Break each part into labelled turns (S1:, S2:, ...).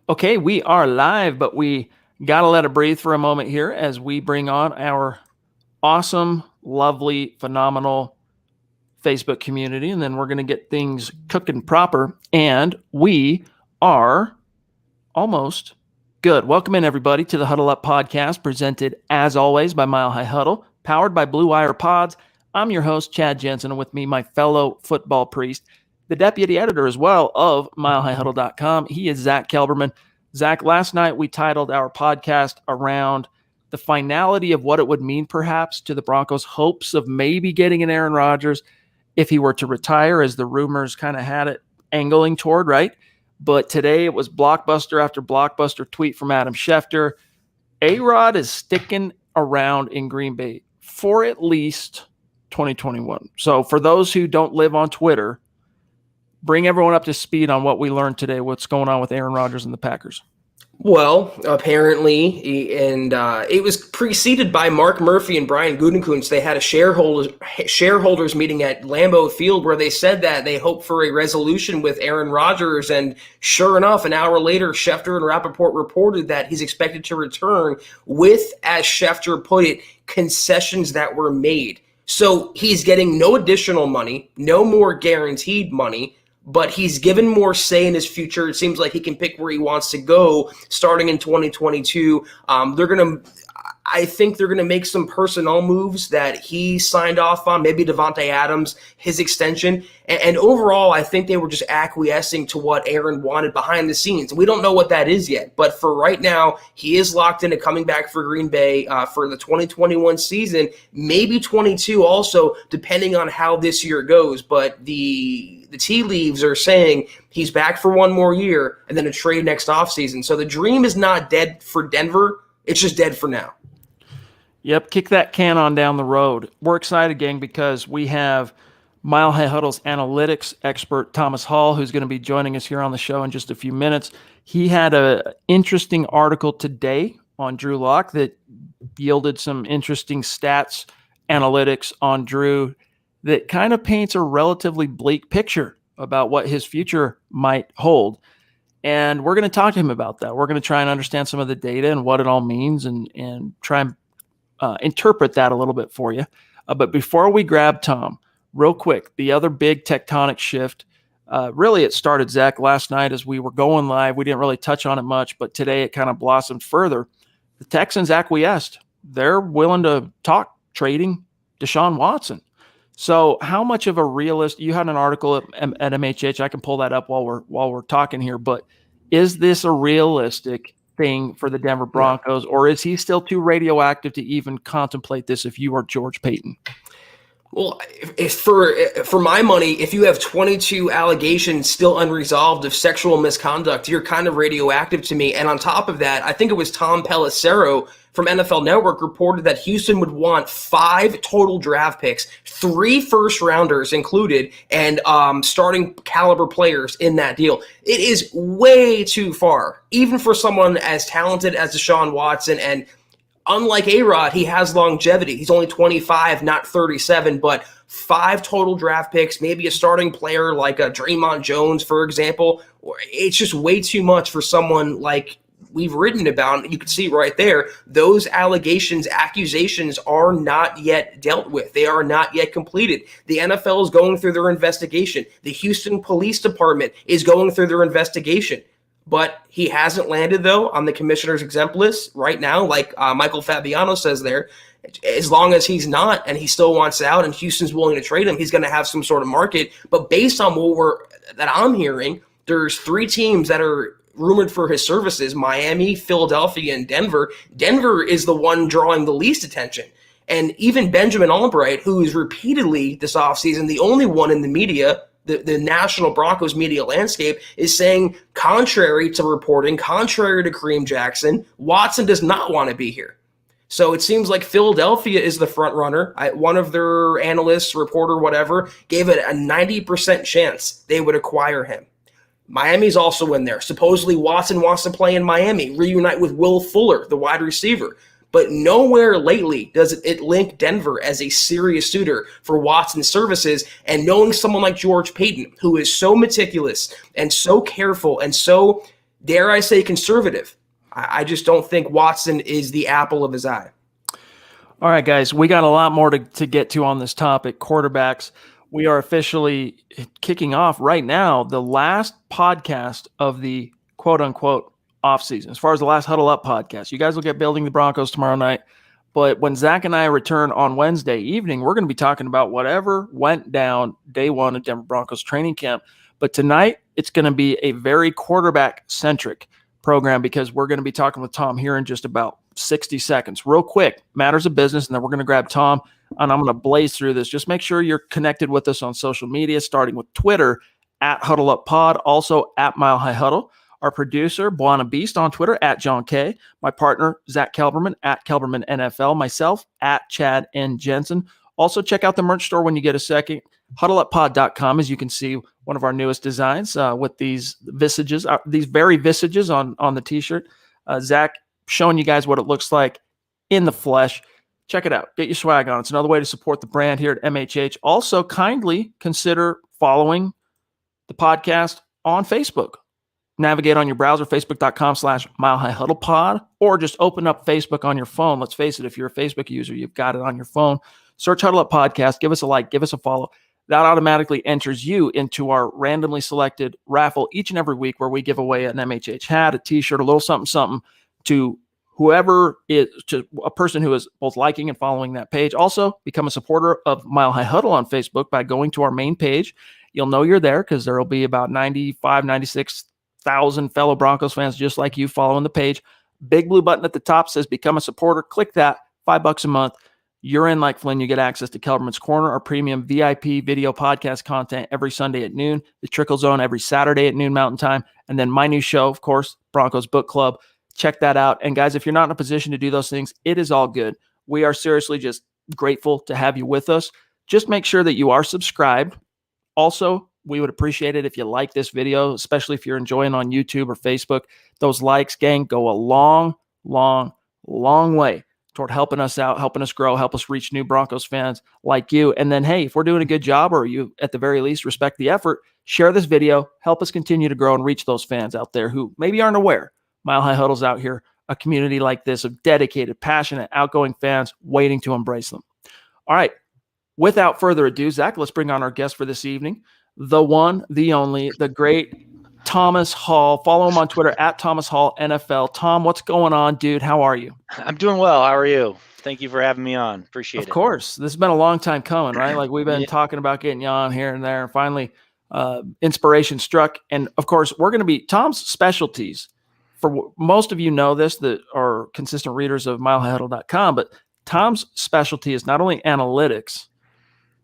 S1: Okay, we are live, but we got to let it breathe for a moment here as we bring on our awesome, lovely, phenomenal Facebook community, and then we're going to get things cooking proper. And we are almost good. Welcome in, everybody, to the Huddle Up podcast, presented, as always, by Mile High Huddle, powered by Blue Wire Pods. I'm your host, Chad Jensen, and with me, my fellow football priest, the deputy editor as well of milehighhuddle.com. He is Zack Kelberman. Zack, last night we titled our podcast around the finality of what it would mean perhaps to the Broncos' hopes of maybe getting an Aaron Rodgers if he were to retire, as the rumors kind of had it angling toward, right? But today it was blockbuster after blockbuster tweet from Adam Schefter. A-Rod is sticking around in Green Bay for at least 2021. So for those who don't live on Twitter, bring everyone up to speed on what we learned today, what's going on with Aaron Rodgers and the Packers.
S2: Well, apparently, and it was preceded by Mark Murphy and Brian Gutekunst. They had a shareholders meeting at Lambeau Field where they said that they hope for a resolution with Aaron Rodgers. And sure enough, an hour later, Schefter and Rappaport reported that he's expected to return with, as Schefter put it, concessions that were made. So he's getting no additional money, no more guaranteed money, but he's given more say in his future. It seems like he can pick where he wants to go starting in 2022. I think they're going to make some personnel moves that he signed off on, maybe Devontae Adams, his extension. And overall, I think they were just acquiescing to what Aaron wanted behind the scenes. We don't know what that is yet. But for right now, he is locked into coming back for Green Bay for the 2021 season, maybe 22 also, depending on how this year goes. But the tea leaves are saying he's back for one more year and then a trade next offseason. So the dream is not dead for Denver. It's just dead for now.
S1: Yep, kick that can on down the road. We're excited, gang, because we have Mile High Huddle's analytics expert, Thomas Hall, who's going to be joining us here on the show in just a few minutes. He had an interesting article today on Drew Lock that yielded some interesting stats, analytics on Drew that kind of paints a relatively bleak picture about what his future might hold. And we're going to talk to him about that. We're going to try and understand some of the data and what it all means and try and interpret that a little bit for you. But before we grab Tom, real quick, the other big tectonic shift, really it started, Zach, last night as we were going live. We didn't really touch on it much, but today it kind of blossomed further. The Texans acquiesced. They're willing to talk trading Deshaun Watson. So how much of a realist, you had an article at MHH, I can pull that up while we're talking here, but is this a realistic thing for the Denver Broncos, or is he still too radioactive to even contemplate this if you are George Paton?
S2: Well, if for my money, if you have 22 allegations still unresolved of sexual misconduct, you're kind of radioactive to me. And on top of that, I think it was Tom Pelissero from NFL Network reported that Houston would want 5 total draft picks, 3 first-rounders included, and starting caliber players in that deal. It is way too far, even for someone as talented as Deshaun Watson. And unlike A-Rod, he has longevity. He's only 25, not 37, but 5 total draft picks, maybe a starting player like a Draymond Jones, for example. It's just way too much for someone like we've written about. You can see right there, those accusations are not yet dealt with. They are not yet completed. The NFL is going through their investigation. The Houston Police Department is going through their investigation. But he hasn't landed, though, on the commissioner's exempt list right now, like Michael Fabiano says there. As long as he's not and he still wants out and Houston's willing to trade him, he's going to have some sort of market. But based on that I'm hearing, there's 3 teams that are rumored for his services: Miami, Philadelphia, and Denver. Denver is the one drawing the least attention. And even Benjamin Albright, who is repeatedly this offseason the only one in the media, the national Broncos media landscape, is saying, contrary to reporting, contrary to Kareem Jackson, Watson does not want to be here. So it seems like Philadelphia is the front runner. One of their analysts, reporter, whatever, gave it a 90% chance they would acquire him. Miami's also in there. Supposedly Watson wants to play in Miami, reunite with Will Fuller, the wide receiver. But nowhere lately does it link Denver as a serious suitor for Watson's services. And knowing someone like George Paton, who is so meticulous and so careful and so dare I say, conservative. I just don't think Watson is the apple of his eye.
S1: All right, guys, we got a lot more to get to on this topic, quarterbacks. We are officially kicking off right now the last podcast of the quote-unquote offseason, as far as the last Huddle Up podcast. You guys will get Building the Broncos tomorrow night. But when Zach and I return on Wednesday evening, we're going to be talking about whatever went down day one of Denver Broncos training camp. But tonight, it's going to be a very quarterback-centric program because we're going to be talking with Tom here in just about 60 seconds. Real quick, matters of business, and then we're going to grab Tom, and I'm going to blaze through this. Just make sure you're connected with us on social media, starting with Twitter, at Huddle Up Pod, also at Mile High Huddle. Our producer, Buana Beast, on Twitter, at John K. My partner, Zack Kelberman, at Kelberman NFL. Myself, at Chad N. Jensen. Also, check out the merch store when you get a second. HuddleUpPod.com, as you can see, one of our newest designs with these visages, these very visages on the T-shirt. Zach showing you guys what it looks like in the flesh. Check it out. Get your swag on. It's another way to support the brand here at MHH. Also, kindly consider following the podcast on Facebook. Navigate on your browser, facebook.com/milehighhuddlepod, or just open up Facebook on your phone. Let's face it, if you're a Facebook user, you've got it on your phone. Search Huddle Up Podcast. Give us a like. Give us a follow. That automatically enters you into our randomly selected raffle each and every week where we give away an MHH hat, a T-shirt, a little something to whoever is, to a person who is both liking and following that page. Also, become a supporter of Mile High Huddle on Facebook by going to our main page. You'll know you're there because there will be about 96,000 fellow Broncos fans just like you following the page. Big blue button at the top says become a supporter. Click that. $5 a month. You're in like Flynn. You get access to Kelberman's Corner, our premium VIP video podcast content every Sunday at noon, the Trickle Zone every Saturday at noon Mountain Time, and then my new show, of course, Broncos Book Club. Check that out. And guys, if you're not in a position to do those things, it is all good. We are seriously just grateful to have you with us. Just make sure that you are subscribed. Also, we would appreciate it if you like this video, especially if you're enjoying on YouTube or Facebook. Those likes, gang, go a long way toward helping us out, helping us grow, help us reach new Broncos fans like you. And then, hey, if we're doing a good job or you, at the very least, respect the effort, share this video, help us continue to grow and reach those fans out there who maybe aren't aware. Mile High Huddle's out here, a community like this of dedicated, passionate, outgoing fans waiting to embrace them. All right, without further ado, Zach, let's bring on our guest for this evening. The one, the only, the great Thomas Hall. Follow him on Twitter at Thomas Hall NFL. Tom, what's going on, dude? How are you?
S3: I'm doing well. How are you? Thank you for having me on. Appreciate it.
S1: Of course. This has been a long time coming, right? Like we've been talking about getting you on here and there, and finally inspiration struck. And of course, we're going to be Tom's specialties. For most of you know this that are consistent readers of milehighhuddle.com, but Tom's specialty is not only analytics,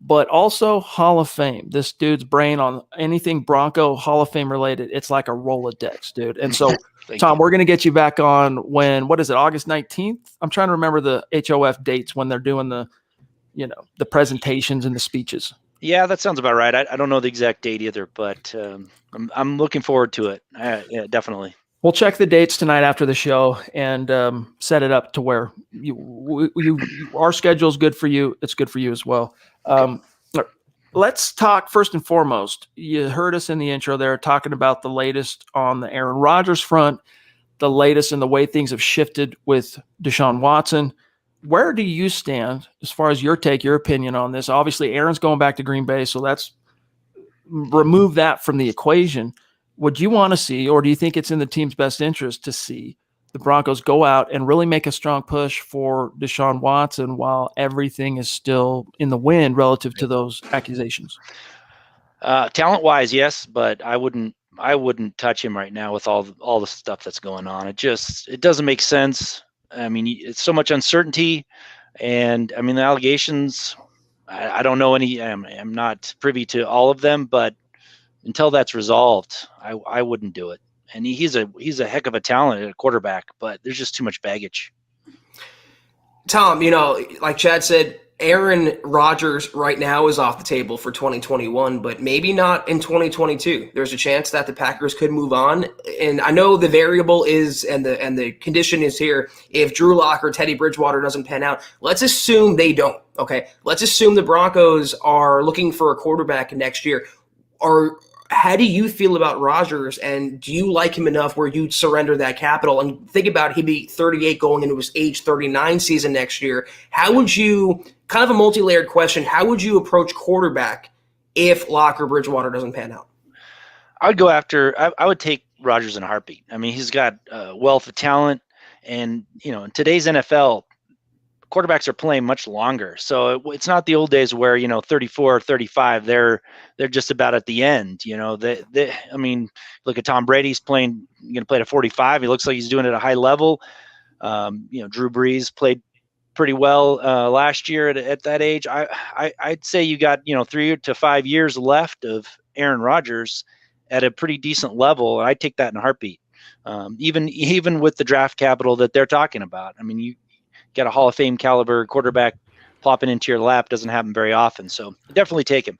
S1: but also Hall of Fame. This dude's brain on anything Bronco Hall of Fame related, it's like a Rolodex, dude. And so, Tom, we're going to get you back on when, what is it, August 19th? I'm trying to remember the HOF dates when they're doing the, the presentations and the speeches.
S3: Yeah, that sounds about right. I don't know the exact date either, but I'm looking forward to it. Yeah, definitely.
S1: We'll check the dates tonight after the show and set it up to where our schedule is good for you. It's good for you as well. Let's talk first and foremost. You heard us in the intro there talking about the latest on the Aaron Rodgers front, the latest in the way things have shifted with Deshaun Watson. Where do you stand as far as your take, your opinion on this? Obviously, Aaron's going back to Green Bay, so let's remove that from the equation. Would you want to see, or do you think it's in the team's best interest to see the Broncos go out and really make a strong push for Deshaun Watson while everything is still in the wind relative to those accusations?
S3: Talent-wise, yes, but I wouldn't touch him right now with all the stuff that's going on. It doesn't make sense. I mean, it's so much uncertainty, and I mean the allegations. I don't know any. I'm not privy to all of them, but until that's resolved, I wouldn't do it. And he's a heck of a talent at a quarterback, but there's just too much baggage.
S2: Tom, like Chad said, Aaron Rodgers right now is off the table for 2021, but maybe not in 2022. There's a chance that the Packers could move on. And I know the variable is, and the condition is here, if Drew Lock or Teddy Bridgewater doesn't pan out, let's assume they don't. Okay. Let's assume the Broncos are looking for a quarterback next year. How do you feel about Rodgers, and do you like him enough where you'd surrender that capital? And think about he'd be 38 going into his age 39 season next year. How would you, kind of a multi-layered question, how would you approach quarterback if Locke or Bridgewater doesn't pan out?
S3: I would go after. I would take Rodgers in a heartbeat. I mean, he's got a wealth of talent, and in today's NFL, quarterbacks are playing much longer. So it's not the old days where 34 or 35 they're just about at the end. I mean, look at Tom Brady's going to play at 45. He looks like he's doing it at a high level. Drew Brees played pretty well last year at that age. I'd say you got 3 to 5 years left of Aaron Rodgers at a pretty decent level. I'd take that in a heartbeat. Even with the draft capital that they're talking about. I mean, you got a Hall of Fame caliber quarterback plopping into your lap. Doesn't happen very often. So definitely take him.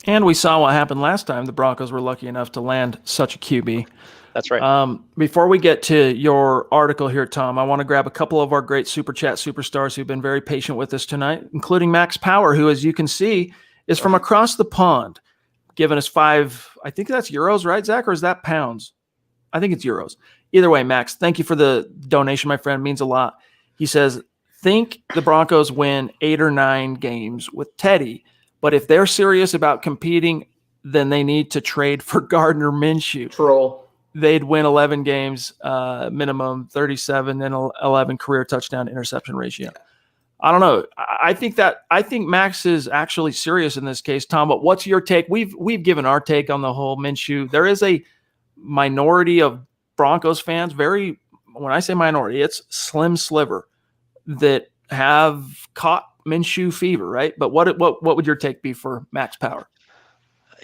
S1: And we saw what happened last time. The Broncos were lucky enough to land such a QB.
S3: That's right.
S1: Before we get to your article here, Tom, I want to grab a couple of our great Super Chat superstars who've been very patient with us tonight, including Max Power, who, as you can see, is from across the pond, giving us 5, I think that's euros, right, Zach, or is that pounds? I think it's euros. Either way, Max, thank you for the donation, my friend. It means a lot. He says, think the Broncos win 8 or 9 games with Teddy, but if they're serious about competing, then they need to trade for Gardner Minshew.
S2: Troll.
S1: They'd win 11 games, minimum 37 and 11 career touchdown interception ratio. I don't know. I think Max is actually serious in this case, Tom. But what's your take? We've given our take on the whole Minshew. There is a minority of Broncos fans, when I say minority, it's slim sliver, that have caught Minshew fever, right? But what would your take be for Max Power?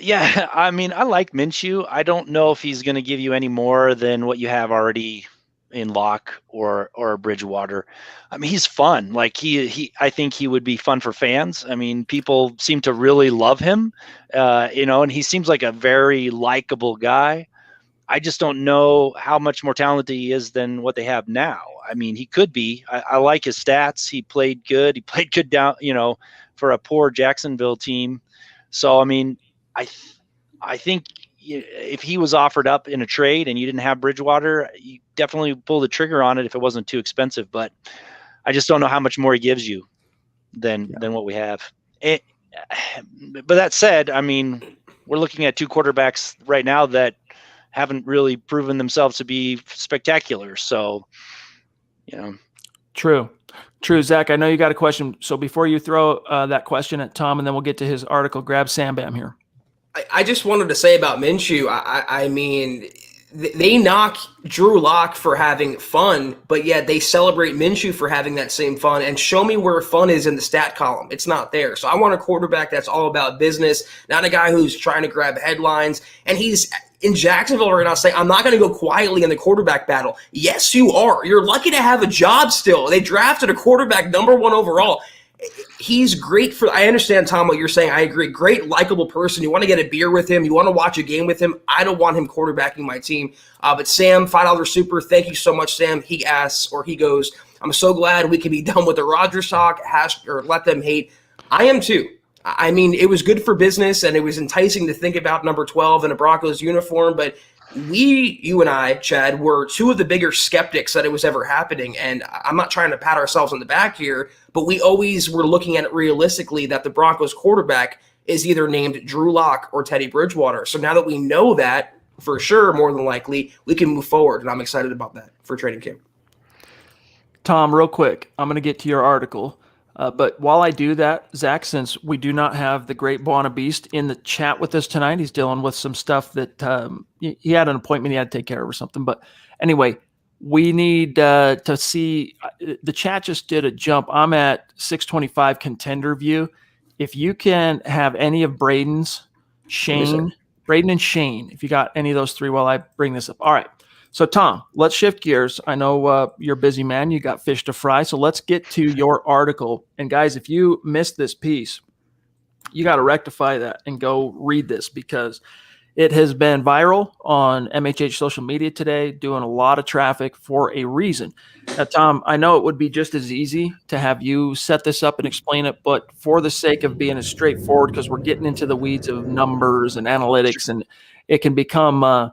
S3: Yeah, I mean, I like Minshew. I don't know if he's going to give you any more than what you have already in Locke or Bridgewater. I mean, he's fun. Like I think he would be fun for fans. I mean, people seem to really love him, and he seems like a very likable guy. I just don't know how much more talented he is than what they have now. I mean, he could be. I like his stats. He played good. He played good down, for a poor Jacksonville team. So, I mean, I think if he was offered up in a trade and you didn't have Bridgewater, you definitely pull the trigger on it if it wasn't too expensive. But I just don't know how much more he gives you than what we have. But that said, I mean, we're looking at 2 quarterbacks right now that haven't really proven themselves to be spectacular. So,
S1: True. Zach, I know you got a question. So before you throw that question at Tom, and then we'll get to his article, grab Sam Bam here.
S2: I just wanted to say about Minshew, I mean, they knock Drew Lock for having fun, but yet they celebrate Minshew for having that same fun. And show me where fun is in the stat column. It's not there. So I want a quarterback that's all about business, not a guy who's trying to grab headlines. And he's in Jacksonville right now saying, I'm not going to go quietly in the quarterback battle. Yes, you are. You're lucky to have a job still. They drafted a quarterback #1 overall. He's great for, I understand, Tom, what you're saying. I agree. Great, likable person. You want to get a beer with him. You want to watch a game with him. I don't want him quarterbacking my team. But Sam, $5 super. Thank you so much, Sam. He asks, or he goes, I'm so glad we can be done with the Rodgers talk, or let them hate. I am too. I mean, it was good for business, and it was enticing to think about number 12 in a Broncos uniform, but you and I, Chad, were 2 of the bigger skeptics that it was ever happening. And I'm not trying to pat ourselves on the back here, but we always were looking at it realistically that the Broncos quarterback is either named Drew Lock or Teddy Bridgewater. So now that we know that for sure, more than likely, we can move forward. And I'm excited about that for training camp.
S1: Tom, real quick, I'm going to get to your article. But while I do that, Zach, since we do not have the great Buona Beast in the chat with us tonight, he's dealing with some stuff that he had an appointment he had to take care of or something. But anyway, we need to see the chat just did a jump. I'm at 625 contender view. If you can have any of Braden and Shane, if you got any of those 3 while I bring this up. All right. So, Tom, let's shift gears. I know you're a busy man. You got fish to fry. So let's get to your article. And, guys, if you missed this piece, you got to rectify that and go read this, because It has been viral on MHH social media today, doing a lot of traffic for a reason. Now, Tom, I know it would be just as easy to have you set this up and explain it, but for the sake of being as straightforward, because we're getting into the weeds of numbers and analytics, and it can become,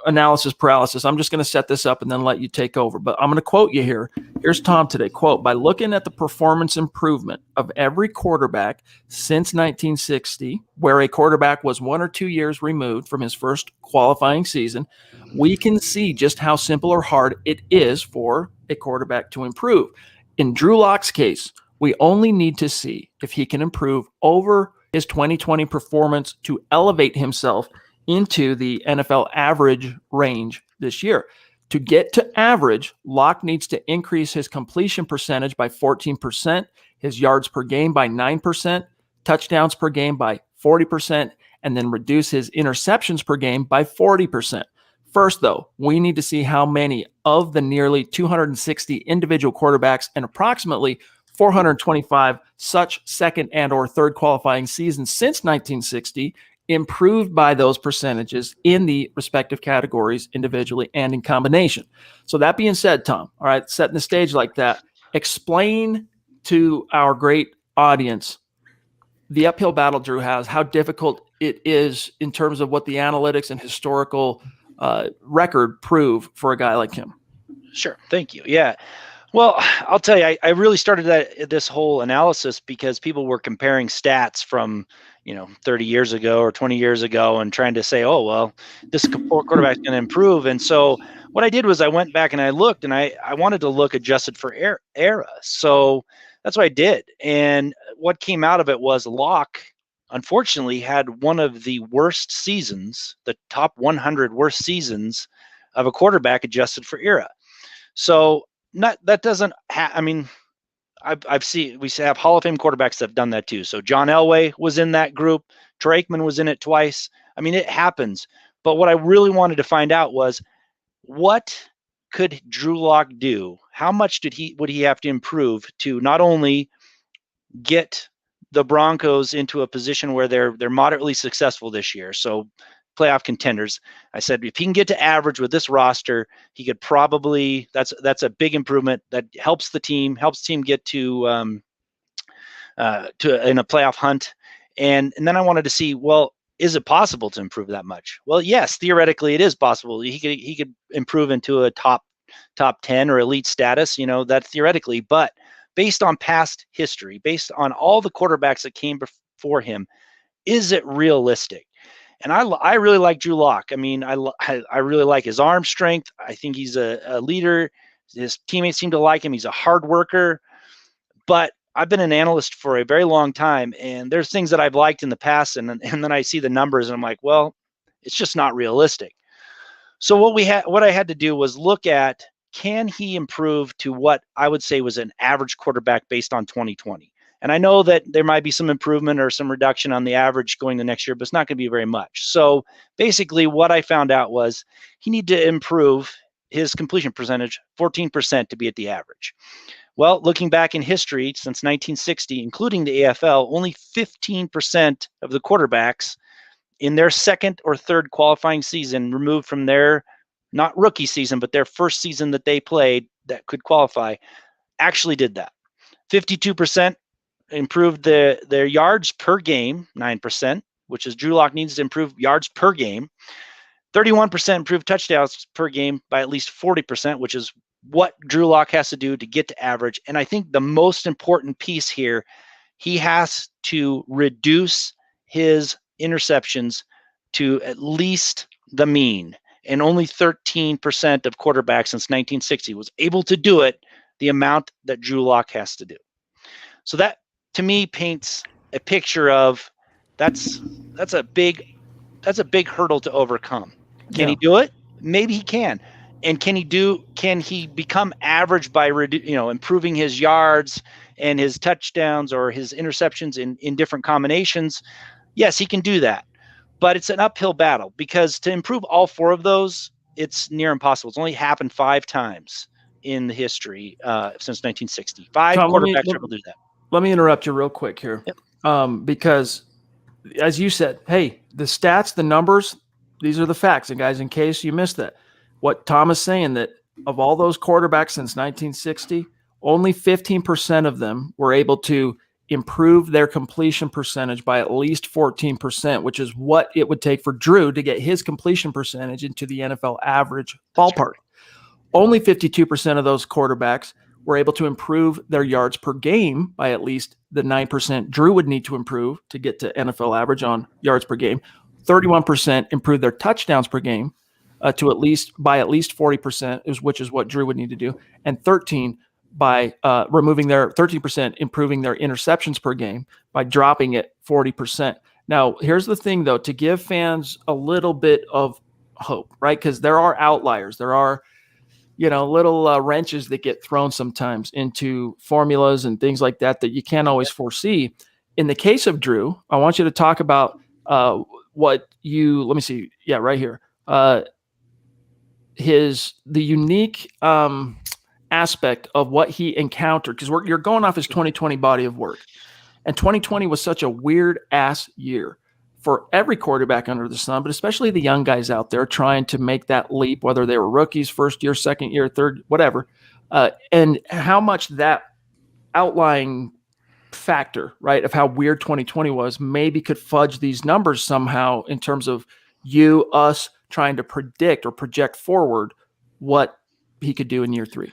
S1: analysis paralysis. I'm just going to set this up and then let you take over. But I'm going to quote you here. Here's Tom today. Quote, by looking at the performance improvement of every quarterback since 1960, where a quarterback was 1 or 2 years removed from his first qualifying season, we can see just how simple or hard it is for a quarterback to improve. In Drew Lock's case, we only need to see if he can improve over his 2020 performance to elevate himself into the NFL average range this year. To get to average, Lock needs to increase his completion percentage by 14%, his yards per game by 9%, touchdowns per game by 40%, and then reduce his interceptions per game by 40%. First, though, we need to see how many of the nearly 260 individual quarterbacks and approximately 425 such second and or third qualifying seasons since 1960 improved by those percentages in the respective categories individually and in combination. So that being said, Tom, all right, setting the stage like that, explain to our great audience the uphill battle Drew has, how difficult it is in terms of what the analytics and historical record prove for a guy like him.
S3: Sure. Thank you. Yeah. Well, I'll tell you, I really started this whole analysis because people were comparing stats from, 30 years ago or 20 years ago and trying to say, oh, well, this quarterback's going to improve. And so what I did was I went back and I looked, and I wanted to look adjusted for era. So that's what I did. And what came out of it was Locke, unfortunately, had one of the worst seasons, the top 100 worst seasons of a quarterback adjusted for era. So that doesn't I've seen, we have Hall of Fame quarterbacks that have done that too. So John Elway was in that group. Troy Aikman was in it twice. I mean, it happens. But what I really wanted to find out was, what could Drew Lock do? How much would he have to improve to not only get the Broncos into a position where they're moderately successful this year, so playoff contenders. I said, if he can get to average with this roster, he could probably, that's a big improvement that helps the team get to in a playoff hunt. And then I wanted to see, well, is it possible to improve that much? Well, yes, theoretically it is possible. He could improve into a top 10 or elite status, that theoretically, but based on past history, based on all the quarterbacks that came before him, is it realistic? And I really like Drew Lock. I mean, I really like his arm strength. I think he's a leader. His teammates seem to like him. He's a hard worker. But I've been an analyst for a very long time, and there's things that I've liked in the past, and then I see the numbers, and I'm like, well, it's just not realistic. So what I had to do was look at, can he improve to what I would say was an average quarterback based on 2020? And I know that there might be some improvement or some reduction on the average going the next year, but it's not going to be very much. So basically what I found out was he needed to improve his completion percentage 14% to be at the average. Well, looking back in history, since 1960, including the AFL, only 15% of the quarterbacks in their second or third qualifying season removed from their, not rookie season, but their first season that they played that could qualify, actually did that. 52% improved their yards per game, 9%, which is Drew Lock needs to improve yards per game. 31% improved touchdowns per game by at least 40%, which is what Drew Lock has to do to get to average. And I think the most important piece here, he has to reduce his interceptions to at least the mean. And only 13% of quarterbacks since 1960 was able to do it, the amount that Drew Lock has to do. So that, to me, paints a picture of that's a big hurdle to overcome. Can he do it? Maybe he can. And can he become average by improving his yards and his touchdowns or his interceptions in different combinations? Yes, he can do that. But it's an uphill battle, because to improve all four of those, it's near impossible. It's only happened 5 times in the history since 1960. 5 quarterbacks are able to do that.
S1: Let me interrupt you real quick here.
S3: Yep.
S1: Because as you said, hey, the stats, the numbers, these are the facts. And guys, in case you missed that, what Tom is saying, that of all those quarterbacks since 1960, only 15% of them were able to improve their completion percentage by at least 14%, which is what it would take for Drew to get his completion percentage into the NFL average ballpark. Only 52% of those quarterbacks were able to improve their yards per game by at least the 9% Drew would need to improve to get to NFL average on yards per game. 31% improved their touchdowns per game to at least 40%, which is what Drew would need to do, and 13% improving their interceptions per game by dropping it 40%. Now, here's the thing, though, to give fans a little bit of hope, right? Because there are outliers. There are little wrenches that get thrown sometimes into formulas and things like that you can't always foresee. In the case of Drew, I want you to talk about let me see. Yeah, right here. The unique aspect of what he encountered, because you're going off his 2020 body of work. And 2020 was such a weird ass year for every quarterback under the sun, but especially the young guys out there trying to make that leap, whether they were rookies, first year, second year, third, whatever, and how much that outlying factor, right, of how weird 2020 was, maybe could fudge these numbers somehow in terms of us trying to predict or project forward what he could do in year 3.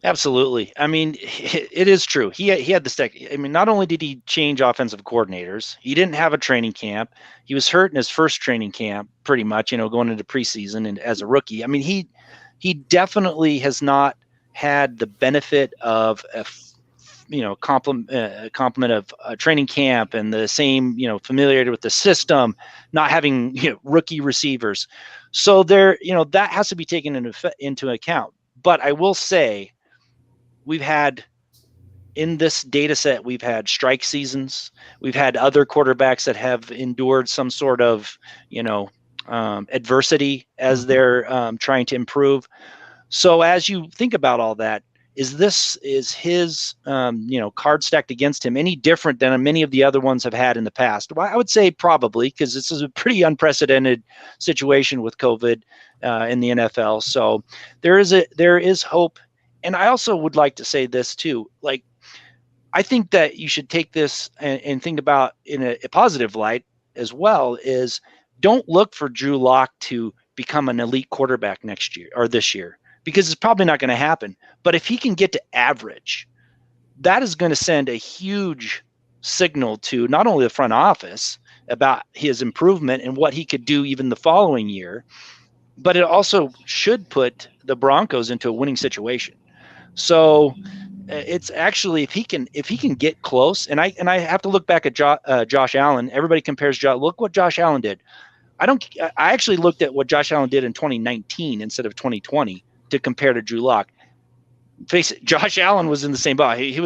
S3: Absolutely. I mean, it is true. He had the stack. I mean, not only did he change offensive coordinators, he didn't have a training camp. He was hurt in his first training camp, pretty much, going into preseason and as a rookie. I mean, he definitely has not had the benefit of a complement of a training camp and the same, familiarity with the system, not having rookie receivers. So there, that has to be taken into account. But I will say, we've had in this data set, we've had strike seasons. We've had other quarterbacks that have endured some sort of, adversity as they're trying to improve. So as you think about all that, is his, card stacked against him any different than many of the other ones have had in the past? Well, I would say probably, because this is a pretty unprecedented situation with COVID in the NFL. So there is hope. And I also would like to say this too. Like, I think that you should take this and think about in a positive light as well, is don't look for Drew Lock to become an elite quarterback next year or this year, because it's probably not going to happen. But if he can get to average, that is going to send a huge signal to not only the front office about his improvement and what he could do even the following year, but it also should put the Broncos into a winning situation. So it's actually, if he can get close, and I have to look back at Josh Allen. Everybody compares look what Josh Allen did. I actually looked at what Josh Allen did in 2019 instead of 2020 to compare to Drew Lock. Face it, Josh Allen was in the same boat. It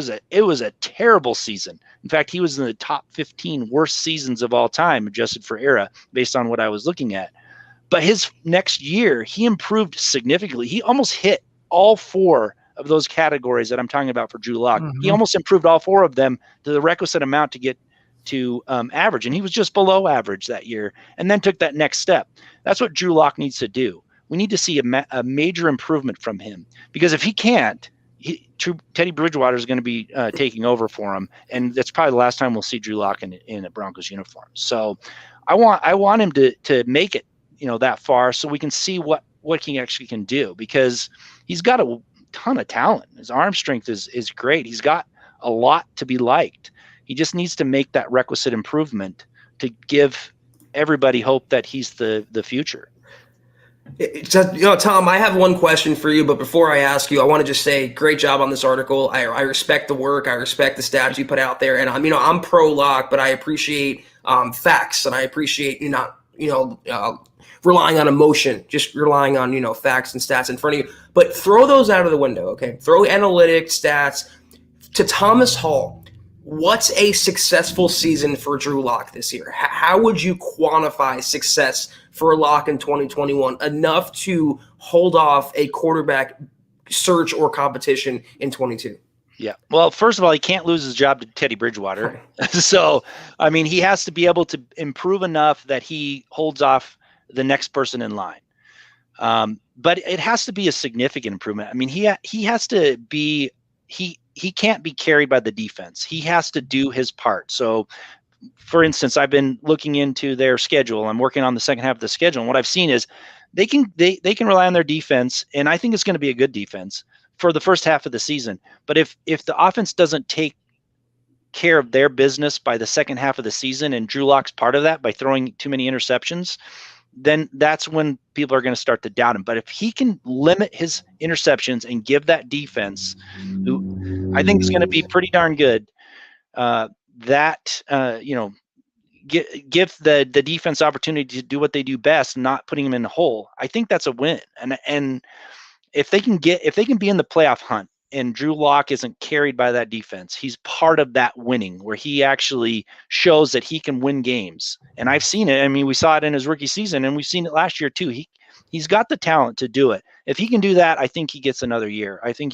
S3: was a terrible season. In fact, he was in the top 15 worst seasons of all time, adjusted for era, based on what I was looking at. But his next year, he improved significantly. He almost hit all 4 of those categories that I'm talking about for Drew Lock. Mm-hmm. He almost improved all 4 of them to the requisite amount to get to average. And he was just below average that year and then took that next step. That's what Drew Lock needs to do. We need to see a major improvement from him, because if he can't, Teddy Bridgewater is going to be taking over for him. And that's probably the last time we'll see Drew Lock in a Broncos uniform. So I want him to make it, that far, so we can see what he actually can do, because he's got a ton of talent. His arm strength is great. He's got a lot to be liked. He just needs to make that requisite improvement to give everybody hope that he's the future.
S2: Tom, I have one question for you, but before I ask you, I want to just say great job on this article. I respect the work. I respect the stats you put out there, and I'm pro Lock, but I appreciate facts, and I appreciate you not relying on emotion, just relying on facts and stats in front of you. But throw those out of the window, okay? Throw analytics, stats. To Thomas Hall, what's a successful season for Drew Lock this year? How would you quantify success for Lock in 2021 enough to hold off a quarterback search or competition in 22?
S3: Yeah. Well, first of all, he can't lose his job to Teddy Bridgewater. So, I mean, he has to be able to improve enough that he holds off the next person in line. But it has to be a significant improvement. I mean, he has to be he can't be carried by the defense. He has to do his part. So, for instance, I've been looking into their schedule. I'm working on the second half of the schedule, and what I've seen is they can rely on their defense, and I think it's going to be a good defense for the first half of the season. But if the offense doesn't take care of their business by the second half of the season, and Drew Lock's part of that by throwing too many interceptions, then that's when people are going to start to doubt him. But if he can limit his interceptions and give that defense, who I think is going to be pretty darn good, give the defense opportunity to do what they do best, not putting them in the hole, I think that's a win. And if they can be in the playoff hunt and Drew Lock isn't carried by that defense, he's part of that winning, where he actually shows that he can win games. And I've seen it. I mean, we saw it in his rookie season, and we've seen it last year too. He's got the talent to do it. If he can do that, I think he gets another year. I think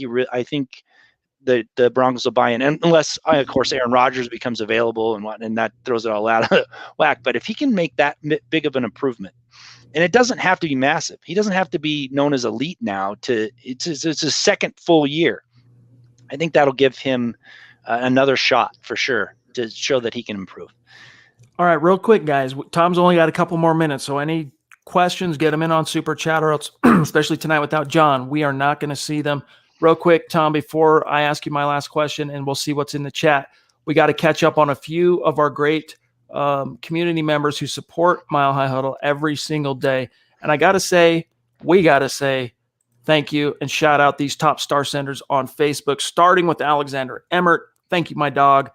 S3: the Broncos will buy in, unless, of course, Aaron Rodgers becomes available and that throws it all out of whack. But if he can make that big of an improvement, and it doesn't have to be massive, he doesn't have to be known as elite now. It's his second full year. I think that'll give him another shot for sure to show that he can improve.
S1: All right, real quick, guys. Tom's only got a couple more minutes, so any questions, get them in on Super Chat, or else, especially tonight without John, we are not going to see them. Real quick, Tom, before I ask you my last question, and we'll see what's in the chat, we got to catch up on a few of our great community members who support Mile High Huddle every single day. And we got to say thank you and shout out these top star senders on Facebook, starting with Alexander Emmert. Thank you, my dog.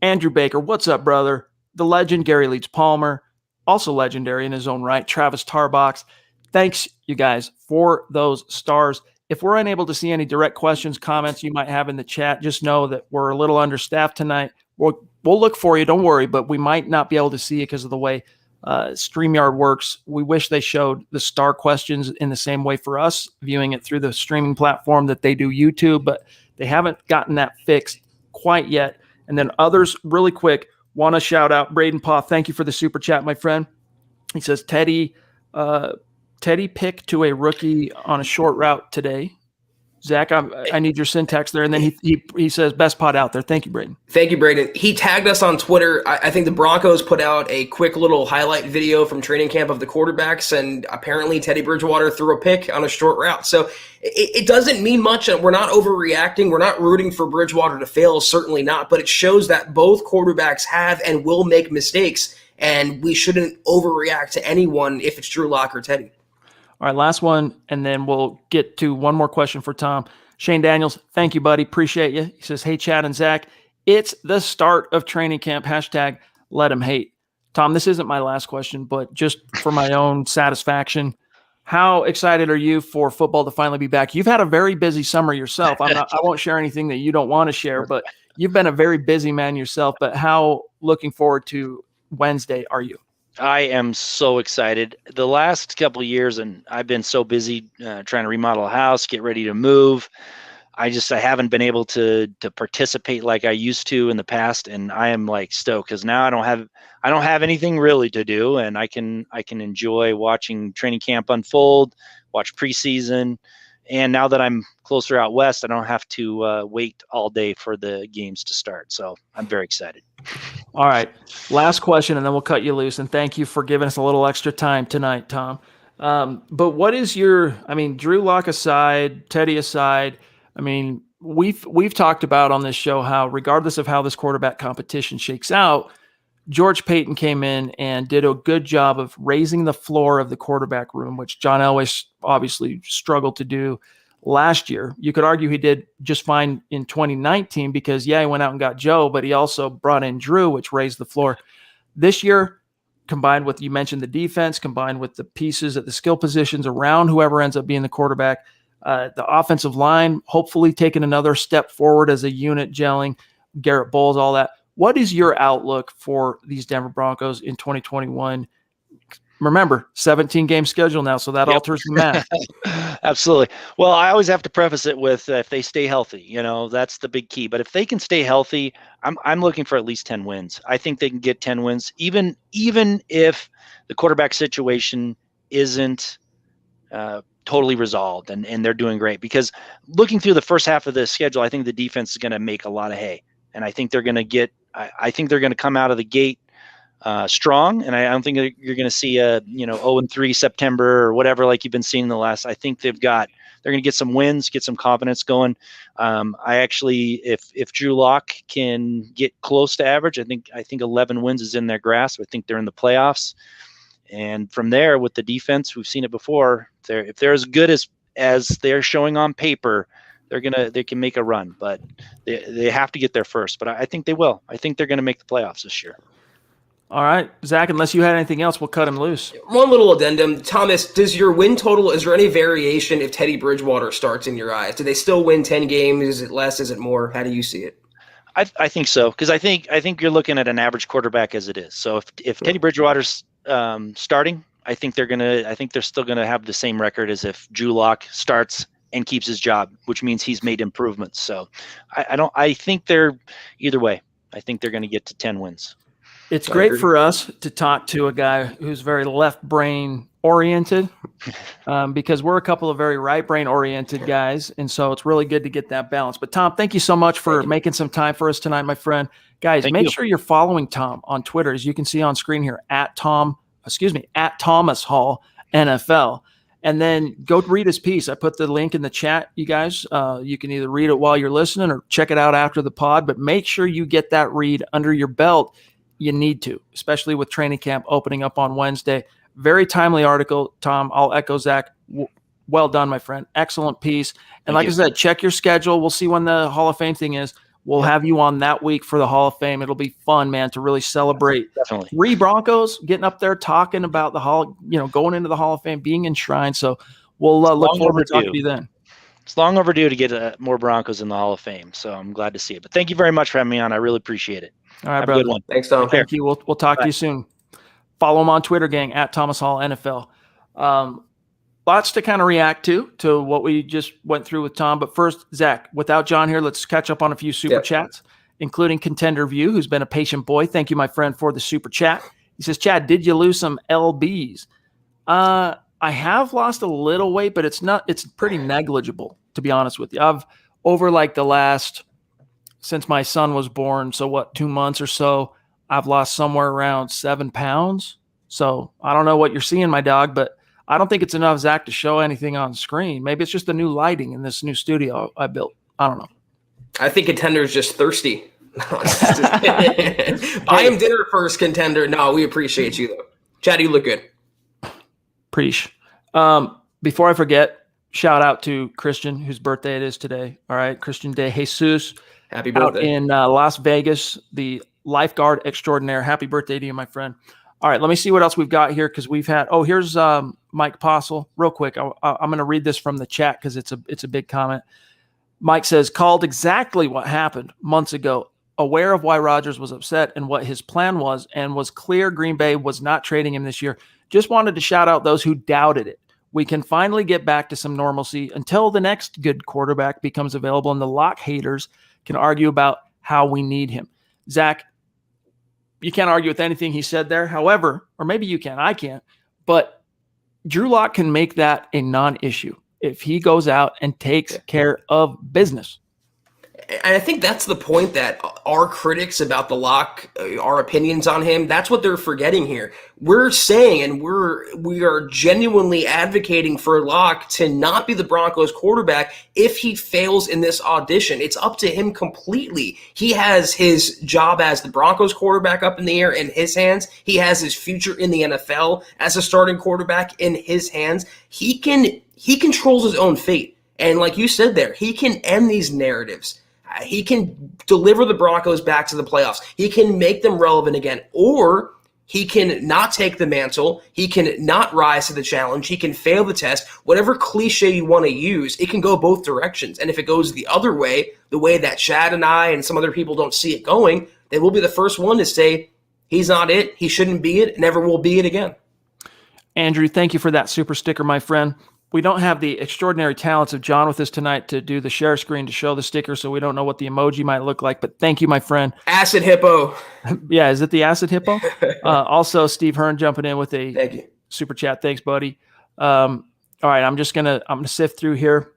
S1: Andrew Baker, what's up, brother? The legend, Gary Leeds Palmer, also legendary in his own right. Travis Tarbox. Thanks, you guys, for those stars. If we're unable to see any direct questions, comments you might have in the chat, just know that we're a little understaffed tonight. We'll look for you, don't worry, but we might not be able to see it because of the way StreamYard works. We wish they showed the star questions in the same way for us, viewing it through the streaming platform that they do YouTube, but they haven't gotten that fixed quite yet. And then others, really quick, want to shout out Braden Paw. Thank you for the super chat, my friend. He says, Teddy pick to a rookie on a short route today. Zach, I need your syntax there. And then he says, best pod out there. Thank you, Braden.
S2: Thank you, Braden. He tagged us on Twitter. I think the Broncos put out a quick little highlight video from training camp of the quarterbacks, and apparently Teddy Bridgewater threw a pick on a short route. So it doesn't mean much, and we're not overreacting. We're not rooting for Bridgewater to fail, certainly not. But it shows that both quarterbacks have and will make mistakes, and we shouldn't overreact to anyone if it's Drew Lock or Teddy.
S1: All right, last one, and then we'll get to one more question for Tom. Shane Daniels, thank you, buddy. Appreciate you. He says, hey, Chad and Zach, it's the start of training camp. Hashtag let him hate. Tom, this isn't my last question, but just for my own satisfaction, how excited are you for football to finally be back? You've had a very busy summer yourself. I won't share anything that you don't want to share, but you've been a very busy man yourself. But how looking forward to Wednesday are you?
S3: I am so excited. The last couple of years, and I've been so busy trying to remodel a house, get ready to move. I haven't been able to participate like I used to in the past, and I am like stoked because now I don't have anything really to do, and I can enjoy watching training camp unfold, watch preseason, and now that I'm closer out west, I don't have to wait all day for the games to start. So I'm very excited.
S1: All right. Last question, and then we'll cut you loose. And thank you for giving us a little extra time tonight, Tom. But what is Drew Lock aside, Teddy aside, we've talked about on this show how regardless of how this quarterback competition shakes out, George Payton came in and did a good job of raising the floor of the quarterback room, which John Elway obviously struggled to do last year. You could argue he did just fine in 2019 because, he went out and got Joe, but he also brought in Drew, which raised the floor. This year, combined with, you mentioned the defense, combined with the pieces at the skill positions around whoever ends up being the quarterback, the offensive line hopefully taking another step forward as a unit gelling, Garrett Bowles, all that. What is your outlook for these Denver Broncos in 2021? Remember, 17-game schedule now, so that alters the math.
S3: Absolutely. Well, I always have to preface it with if they stay healthy, that's the big key. But if they can stay healthy, I'm looking for at least 10 wins. I think they can get 10 wins, even if the quarterback situation isn't totally resolved and they're doing great. Because looking through the first half of the schedule, I think the defense is going to make a lot of hay, and I think they're going to I think they're going to come out of the gate strong, and I don't think you're going to see a 0-3 September or whatever like you've been seeing in the last. I think they're going to get some wins, get some confidence going. I actually, if Drew Lock can get close to average, I think 11 wins is in their grasp. I think they're in the playoffs, and from there with the defense, we've seen it before. If they're as good as they're showing on paper, they can make a run, but they have to get there first. But I think they will. I think they're going to make the playoffs this year.
S1: All right, Zach, unless you had anything else, we'll cut him loose.
S2: One little addendum. Thomas, does your win total, is there any variation if Teddy Bridgewater starts in your eyes? Do they still win 10 games? Is it less? Is it more? How do you see it?
S3: I think so, because I think you're looking at an average quarterback as it is. So if Teddy Bridgewater's starting, I think they're still gonna have the same record as if Drew Lock starts and keeps his job, which means he's made improvements. So I think they're either way. I think they're going to get to 10 wins.
S1: It's great for us to talk to a guy who's very left brain oriented, because we're a couple of very right brain oriented guys. And so it's really good to get that balance. But Tom, thank you so much for making some time for us tonight, my friend. Guys, make sure you're following Tom on Twitter, as you can see on screen here, at Thomas Hall NFL. And then go read his piece. I put the link in the chat, you guys. You can either read it while you're listening or check it out after the pod, but make sure you get that read under your belt. You need to, especially with training camp opening up on Wednesday. Very timely article, Tom. I'll echo Zach. Well done, my friend. Excellent piece. And like I said, check your schedule. We'll see when the Hall of Fame thing is. We'll have you on that week for the Hall of Fame. It'll be fun, man, to really celebrate.
S3: Definitely.
S1: 3 Broncos getting up there talking about the going into the Hall of Fame, being enshrined. So we'll look forward to talking to you then.
S3: It's long overdue to get more Broncos in the Hall of Fame. So I'm glad to see it. But thank you very much for having me on. I really appreciate it.
S1: All right, brother.
S3: Good one.
S2: Thanks, Tom.
S1: Thank you. We'll talk to you soon. Follow him on Twitter, gang, at Thomas Hall NFL. Lots to kind of react to what we just went through with Tom. But first, Zach, without John here, let's catch up on a few super chats, including Contender View, who's been a patient boy. Thank you, my friend, for the super chat. He says, Chad, did you lose some LBs? I have lost a little weight, but it's pretty negligible, to be honest with you. I've over like the last, since my son was born, so 2 months or so, I've lost somewhere around 7 pounds. So I don't know what you're seeing, my dog, but I don't think it's enough, Zach, to show anything on screen. Maybe it's just the new lighting in this new studio I built. I don't know.
S2: I think Contender is just thirsty. Buy him dinner first, Contender. No, we appreciate you, though. Chad, you look good.
S1: Preach. Before I forget, shout out to Christian, whose birthday it is today. All right, Christian De Jesus.
S2: Happy birthday.
S1: Out in Las Vegas, the lifeguard extraordinaire. Happy birthday to you, my friend. All right, let me see what else we've got here, because we've had – here's Mike Apostle. Real quick, I'm going to read this from the chat because it's a big comment. Mike says, called exactly what happened months ago, aware of why Rodgers was upset and what his plan was, and was clear Green Bay was not trading him this year. Just wanted to shout out those who doubted it. We can finally get back to some normalcy until the next good quarterback becomes available, and the Lock haters can argue about how we need him. Zach, you can't argue with anything he said there. However, or maybe you can, I can't, but Drew Lock can make that a non-issue if he goes out and takes care of business.
S2: And I think that's the point that our critics about the Lock, our opinions on him, that's what they're forgetting here. We're saying, and we are genuinely advocating for Lock to not be the Broncos quarterback if he fails in this audition. It's up to him completely. He has his job as the Broncos quarterback up in the air in his hands. He has his future in the NFL as a starting quarterback in his hands. He controls his own fate. And like you said there, he can end these narratives. He can deliver the Broncos back to the playoffs. He can make them relevant again, or he can not take the mantle. He can not rise to the challenge. He can fail the test. Whatever cliche you want to use, it can go both directions. And if it goes the other way, the way that Chad and I and some other people don't see it going, then we'll be the first one to say he's not it. He shouldn't be it. Never will be it again.
S1: Andrew, thank you for that super sticker, my friend. we don't have the extraordinary talents of John with us tonight to do the share screen to show the sticker, so we don't know what the emoji might look like. But thank you, my friend.
S2: Acid Hippo.
S1: Yeah, is it the Acid Hippo? Also, Steve Hearn jumping in with a
S2: Thank you.
S1: super chat. Thanks, buddy. All right, I'm gonna sift through here,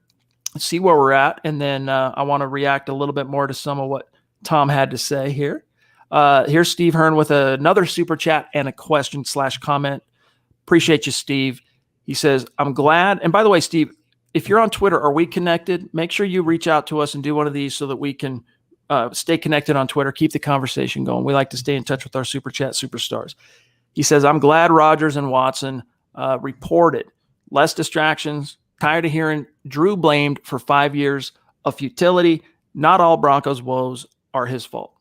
S1: see where we're at, and then I want to react a little bit more to some of what Tom had to say here. Here's Steve Hearn with another super chat and a question/comment. Appreciate you, Steve. He says, I'm glad. And by the way, Steve, if you're on Twitter, are we connected? Make sure you reach out to us and do one of these so that we can stay connected on Twitter, keep the conversation going. We like to stay in touch with our super chat superstars. He says, I'm glad Rodgers and Watson reported less distractions. Tired of hearing Drew blamed for 5 years of futility. Not all Broncos woes are his fault.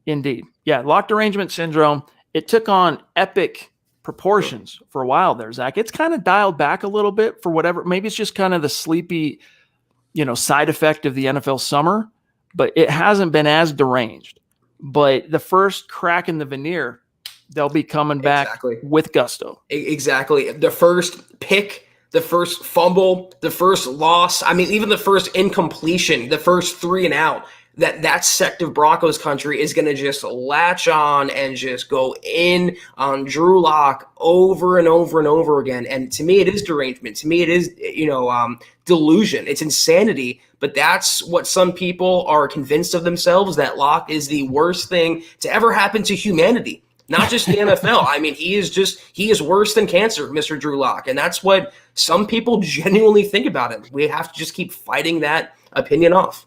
S1: Indeed. Yeah, locked arrangement syndrome. It took on epic proportions for a while there, Zach. It's kind of dialed back a little bit for whatever. Maybe it's just kind of the sleepy, side effect of the NFL summer, but it hasn't been as deranged. But the first crack in the veneer, they'll be coming back with gusto.
S2: Exactly. The first pick, the first fumble, the first loss. I mean, even the first incompletion, the first 3 and out. That sect of Broncos country is going to just latch on and just go in on Drew Lock over and over and over again. And to me, it is derangement. To me, it is, delusion. It's insanity. But that's what some people are convinced of themselves, that Lock is the worst thing to ever happen to humanity, not just the NFL. I mean, he is worse than cancer, Mr. Drew Lock. And that's what some people genuinely think about him. We have to just keep fighting that opinion off.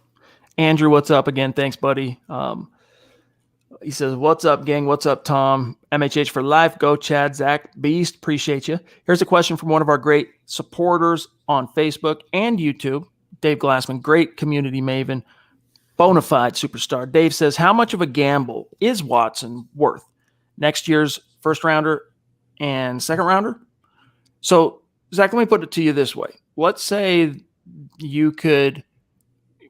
S1: Andrew, what's up again? Thanks, buddy. He says, what's up, gang? What's up, Tom? MHH for life. Go, Chad, Zach, Beast. Appreciate you. Here's a question from one of our great supporters on Facebook and YouTube, Dave Glassman, great community maven, bona fide superstar. Dave says, how much of a gamble is Watson worth? Next year's first rounder and second rounder? So, Zach, let me put it to you this way. Let's say you could...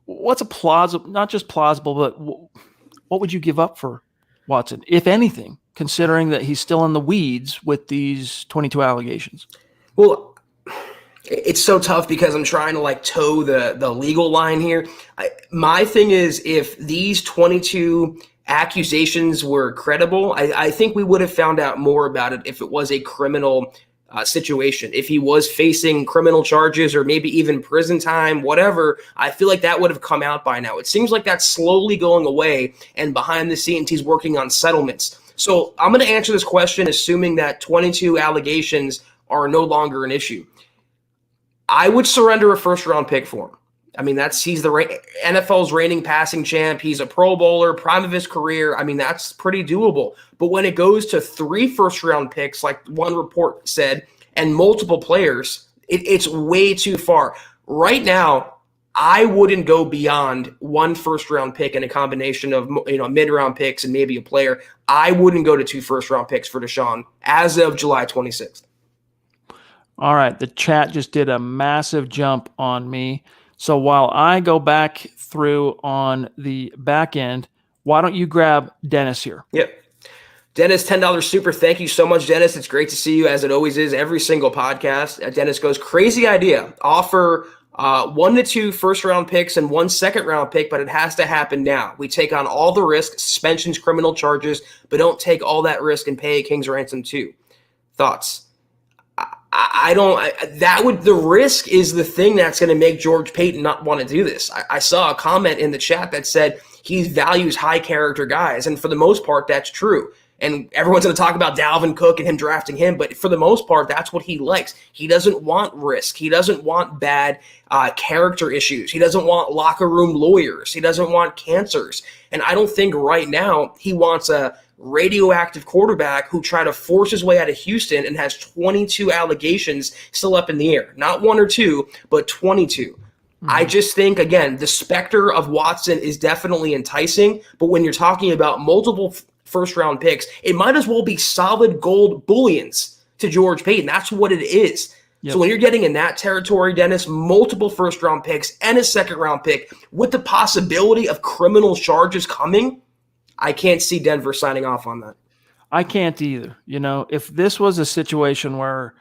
S1: What's a plausible, not just plausible, but what would you give up for Watson, if anything, considering that he's still in the weeds with these 22 allegations?
S2: Well, it's so tough because I'm trying to toe the legal line here. My thing is, if these 22 accusations were credible, I think we would have found out more about it if it was a criminal situation. If he was facing criminal charges or maybe even prison time, whatever, I feel like that would have come out by now. It seems like that's slowly going away, and behind the scenes, he's working on settlements. So I'm going to answer this question assuming that 22 allegations are no longer an issue. I would surrender a first-round pick for him. I mean, he's the NFL's reigning passing champ. He's a Pro Bowler, prime of his career. I mean, that's pretty doable. But when it goes to 3 first-round picks, like one report said, and multiple players, it's way too far. Right now, I wouldn't go beyond 1 first-round pick and a combination of mid-round picks and maybe a player. I wouldn't go to 2 first-round picks for Deshaun as of July 26th.
S1: All right, the chat just did a massive jump on me. So while I go back through on the back end, why don't you grab Dennis here?
S2: Yep. Dennis, $10 super. Thank you so much, Dennis. It's great to see you, as it always is, every single podcast. Dennis goes, crazy idea. Offer 1 to 2 first-round picks and 1 second-round pick, but it has to happen now. We take on all the risk, suspensions, criminal charges, but don't take all that risk and pay a king's ransom too. Thoughts? The risk is the thing that's going to make George Payton not want to do this. I saw a comment in the chat that said he values high character guys. And for the most part, that's true. And everyone's going to talk about Dalvin Cook and him drafting him. But for the most part, that's what he likes. He doesn't want risk. He doesn't want bad character issues. He doesn't want locker room lawyers. He doesn't want cancers. And I don't think right now he wants a radioactive quarterback who tried to force his way out of Houston and has 22 allegations still up in the air. Not 1 or 2, but 22. Mm-hmm. I just think, again, the specter of Watson is definitely enticing, but when you're talking about multiple first-round picks, it might as well be solid gold bullions to George Payton. That's what it is. Yep. So when you're getting in that territory, Dennis, multiple first-round picks and a second-round pick with the possibility of criminal charges coming, I can't see Denver signing off on that.
S1: I can't either. If this was a situation where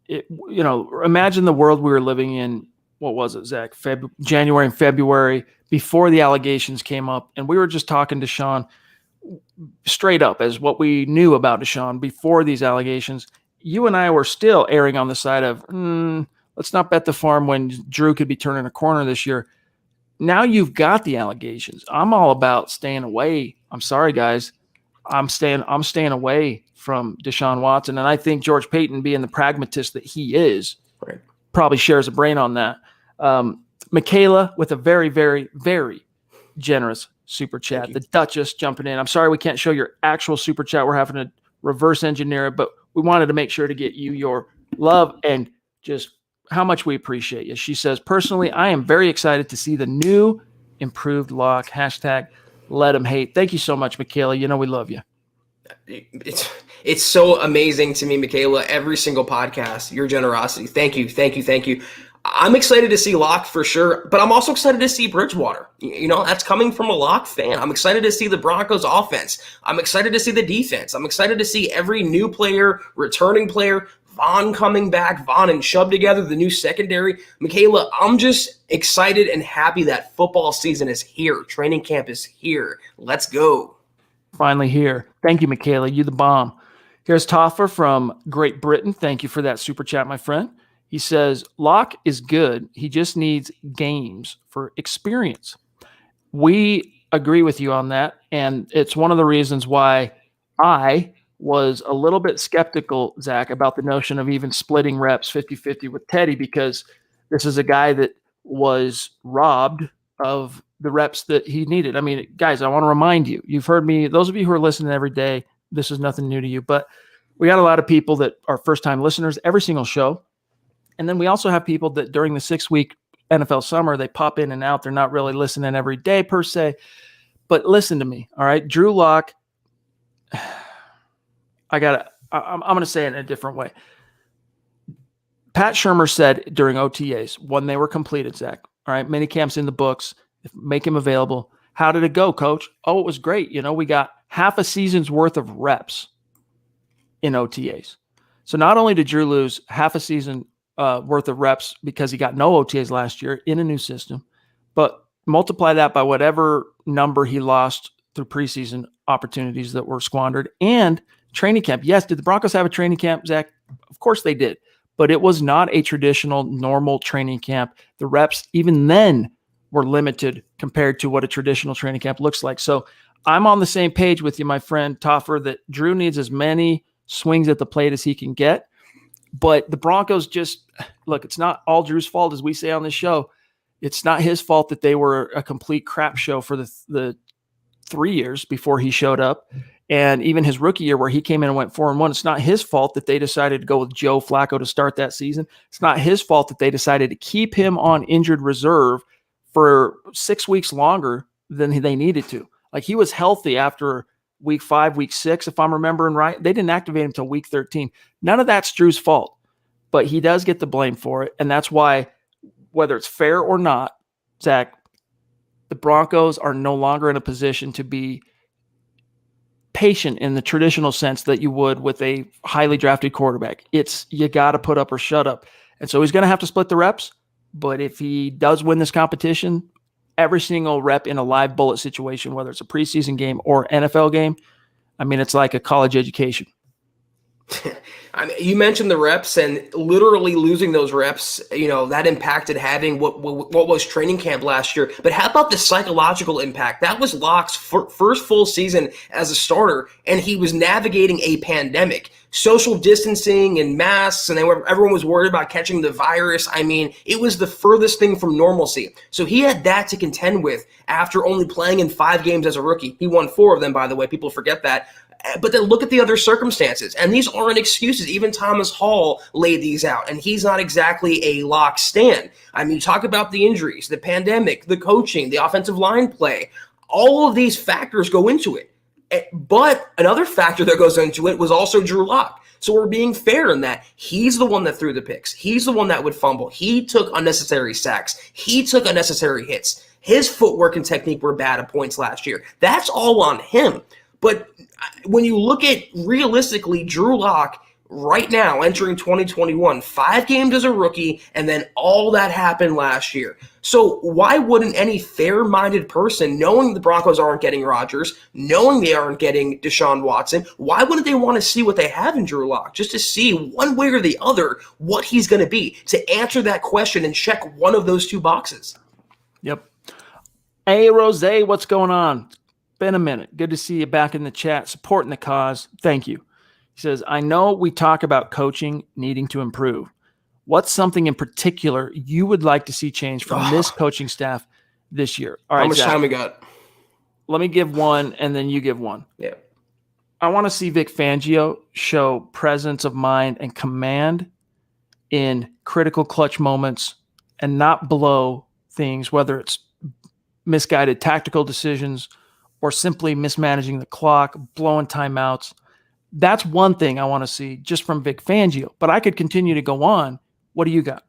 S1: imagine the world we were living in. What was it, Zach? January and February before the allegations came up. And we were just talking to Sean straight up as what we knew about Deshaun before these allegations. You and I were still erring on the side of, let's not bet the farm when Drew could be turning a corner this year. Now you've got the allegations. I'm all about staying away. I'm sorry, guys. I'm staying away from Deshaun Watson. And I think George Payton, being the pragmatist that he is,
S2: right,
S1: probably shares a brain on that. Michaela with a very, very, very generous super chat. The Duchess jumping in. I'm sorry we can't show your actual super chat. We're having to reverse engineer it, but we wanted to make sure to get you your love and just how much we appreciate you. She says, personally, I am very excited to see the new improved lock. # let him hate. Thank you so much, Michaela. You know we love you.
S2: It's so amazing to me, Michaela, every single podcast, your generosity. Thank you. I'm excited to see Locke for sure, but I'm also excited to see Bridgewater. That's coming from a Locke fan. I'm excited to see the Broncos offense. I'm excited to see the defense. I'm excited to see every new player, returning player, Vaughn coming back, Vaughn and Chubb together, the new secondary. Michaela, I'm just excited and happy that football season is here. Training camp is here. Let's go.
S1: Finally here. Thank you, Michaela. You the bomb. Here's Toffer from Great Britain. Thank you for that super chat, my friend. He says, Locke is good. He just needs games for experience. We agree with you on that. And it's one of the reasons why I was a little bit skeptical, Zach, about the notion of even splitting reps 50-50 with Teddy, because this is a guy that was robbed of the reps that he needed. I mean, guys, I want to remind you, you've heard me, those of you who are listening every day, this is nothing new to you, but we got a lot of people that are first-time listeners every single show. And then we also have people that during the 6-week NFL summer, they pop in and out. They're not really listening every day per se. But listen to me, all right? Drew Lock, I'm going to say it in a different way. Pat Shurmur said during OTAs, when they were completed, Zach, all right, mini camps in the books, make him available. How did it go, coach? Oh, it was great. We got half a season's worth of reps in OTAs. So not only did Drew lose half a season worth of reps because he got no OTAs last year in a new system, but multiply that by whatever number he lost through preseason opportunities that were squandered and training camp. Yes, did the Broncos have a training camp, Zach? Of course they did, but it was not a traditional normal training camp. The reps even then were limited compared to what a traditional training camp looks like. So I'm on the same page with you, my friend Toffer, that Drew needs as many swings at the plate as he can get. But the Broncos look, it's not all Drew's fault, as we say on this show. It's not his fault that they were a complete crap show for the 3 years before he showed up. And even his rookie year where he came in and went 4-1, it's not his fault that they decided to go with Joe Flacco to start that season. It's not his fault that they decided to keep him on injured reserve for 6 weeks longer than they needed to. Like, he was healthy after week 5, week 6, if I'm remembering right. They didn't activate him until week 13. None of that's Drew's fault, but he does get the blame for it. And that's why, whether it's fair or not, Zach, the Broncos are no longer in a position to be patient in the traditional sense that you would with a highly drafted quarterback. It's, you got to put up or shut up. And so he's going to have to split the reps. But if he does win this competition, every single rep in a live bullet situation, whether it's a preseason game or NFL game, I mean, it's like a college education.
S2: I mean, you mentioned the reps, and literally losing those reps, that impacted having what was training camp last year. But how about the psychological impact? That was Locke's first full season as a starter, and he was navigating a pandemic, social distancing and masks, and everyone was worried about catching the virus. I mean, it was the furthest thing from normalcy. So he had that to contend with after only playing in 5 games as a rookie. He won 4 of them, by the way. People forget that. But then look at the other circumstances, and these aren't excuses. Even Thomas Hall laid these out, and he's not exactly a Lock stan. I mean, you talk about the injuries, the pandemic, the coaching, the offensive line play. All of these factors go into it. But another factor that goes into it was also Drew Lock. So we're being fair in that he's the one that threw the picks. He's the one that would fumble. He took unnecessary sacks. He took unnecessary hits. His footwork and technique were bad at points last year. That's all on him. But when you look at realistically, Drew Lock right now, entering 2021, 5 games as a rookie, and then all that happened last year. So why wouldn't any fair-minded person, knowing the Broncos aren't getting Rodgers, knowing they aren't getting Deshaun Watson, why wouldn't they want to see what they have in Drew Lock, just to see one way or the other what he's going to be, to answer that question and check one of those 2 boxes?
S1: Yep. Hey, Rose, what's going on? Been a minute. Good to see you back in the chat, supporting the cause. Thank you. He says, I know we talk about coaching needing to improve. What's something in particular you would like to see change from this coaching staff this year? All right,
S2: how much
S1: Zach,
S2: time we got?
S1: Let me give one, and then you give one.
S2: Yeah.
S1: I want to see Vic Fangio show presence of mind and command in critical clutch moments and not blow things, whether it's misguided tactical decisions or simply mismanaging the clock, blowing timeouts. That's one thing I want to see just from Vic Fangio, but I could continue to go on. What do you got?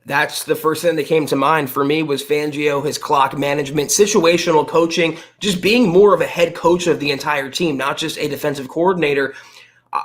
S2: That's the first thing that came to mind for me was Fangio, his clock management, situational coaching, just being more of a head coach of the entire team, not just a defensive coordinator.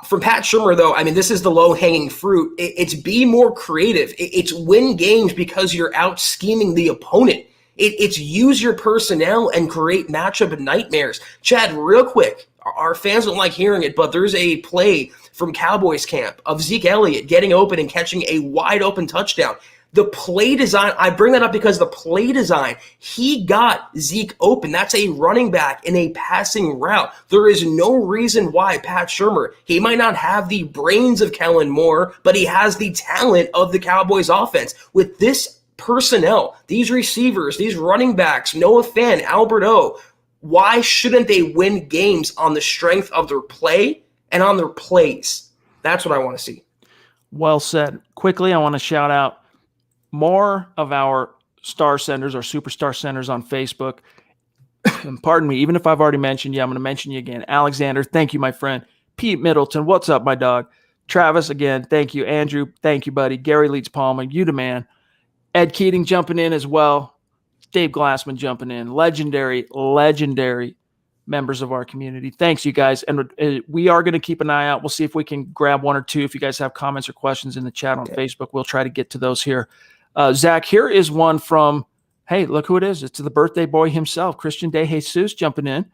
S2: From Pat Shurmur, though, I mean, this is the low-hanging fruit. It's be more creative. It's win games because you're out scheming the opponent. It's use your personnel and create matchup nightmares. Chad, real quick, our fans don't like hearing it, but there's a play from Cowboys camp of Zeke Elliott getting open and catching a wide open touchdown. The play design, I bring that up because the play design, he got Zeke open. That's a running back in a passing route. There is no reason why Pat Shurmur, he might not have the brains of Kellen Moore, but he has the talent of the Cowboys offense. With this personnel, these receivers, these running backs, Noah Fant, Albert O, why shouldn't they win games on the strength of their play and on their plays? That's what I want to see.
S1: Well said. Quickly, I want to shout out more of our star senders or superstar senders on Facebook. And pardon me, even if I've already mentioned you, I'm going to mention you again. Alexander, thank you, my friend. Pete Middleton, what's up, my dog? Travis, again, thank you. Andrew, thank you, buddy. Gary Leeds Palmer, you the man. Ed Keating jumping in as well. Dave Glassman jumping in. Legendary members of our community. Thanks, you guys. And we are going to keep an eye out. We'll see if we can grab one or two. If you guys have comments or questions in the chat on Facebook, we'll try to get to those here. Zach, here is one from, hey, look who it is. It's the birthday boy himself, Christian De Jesus, jumping in.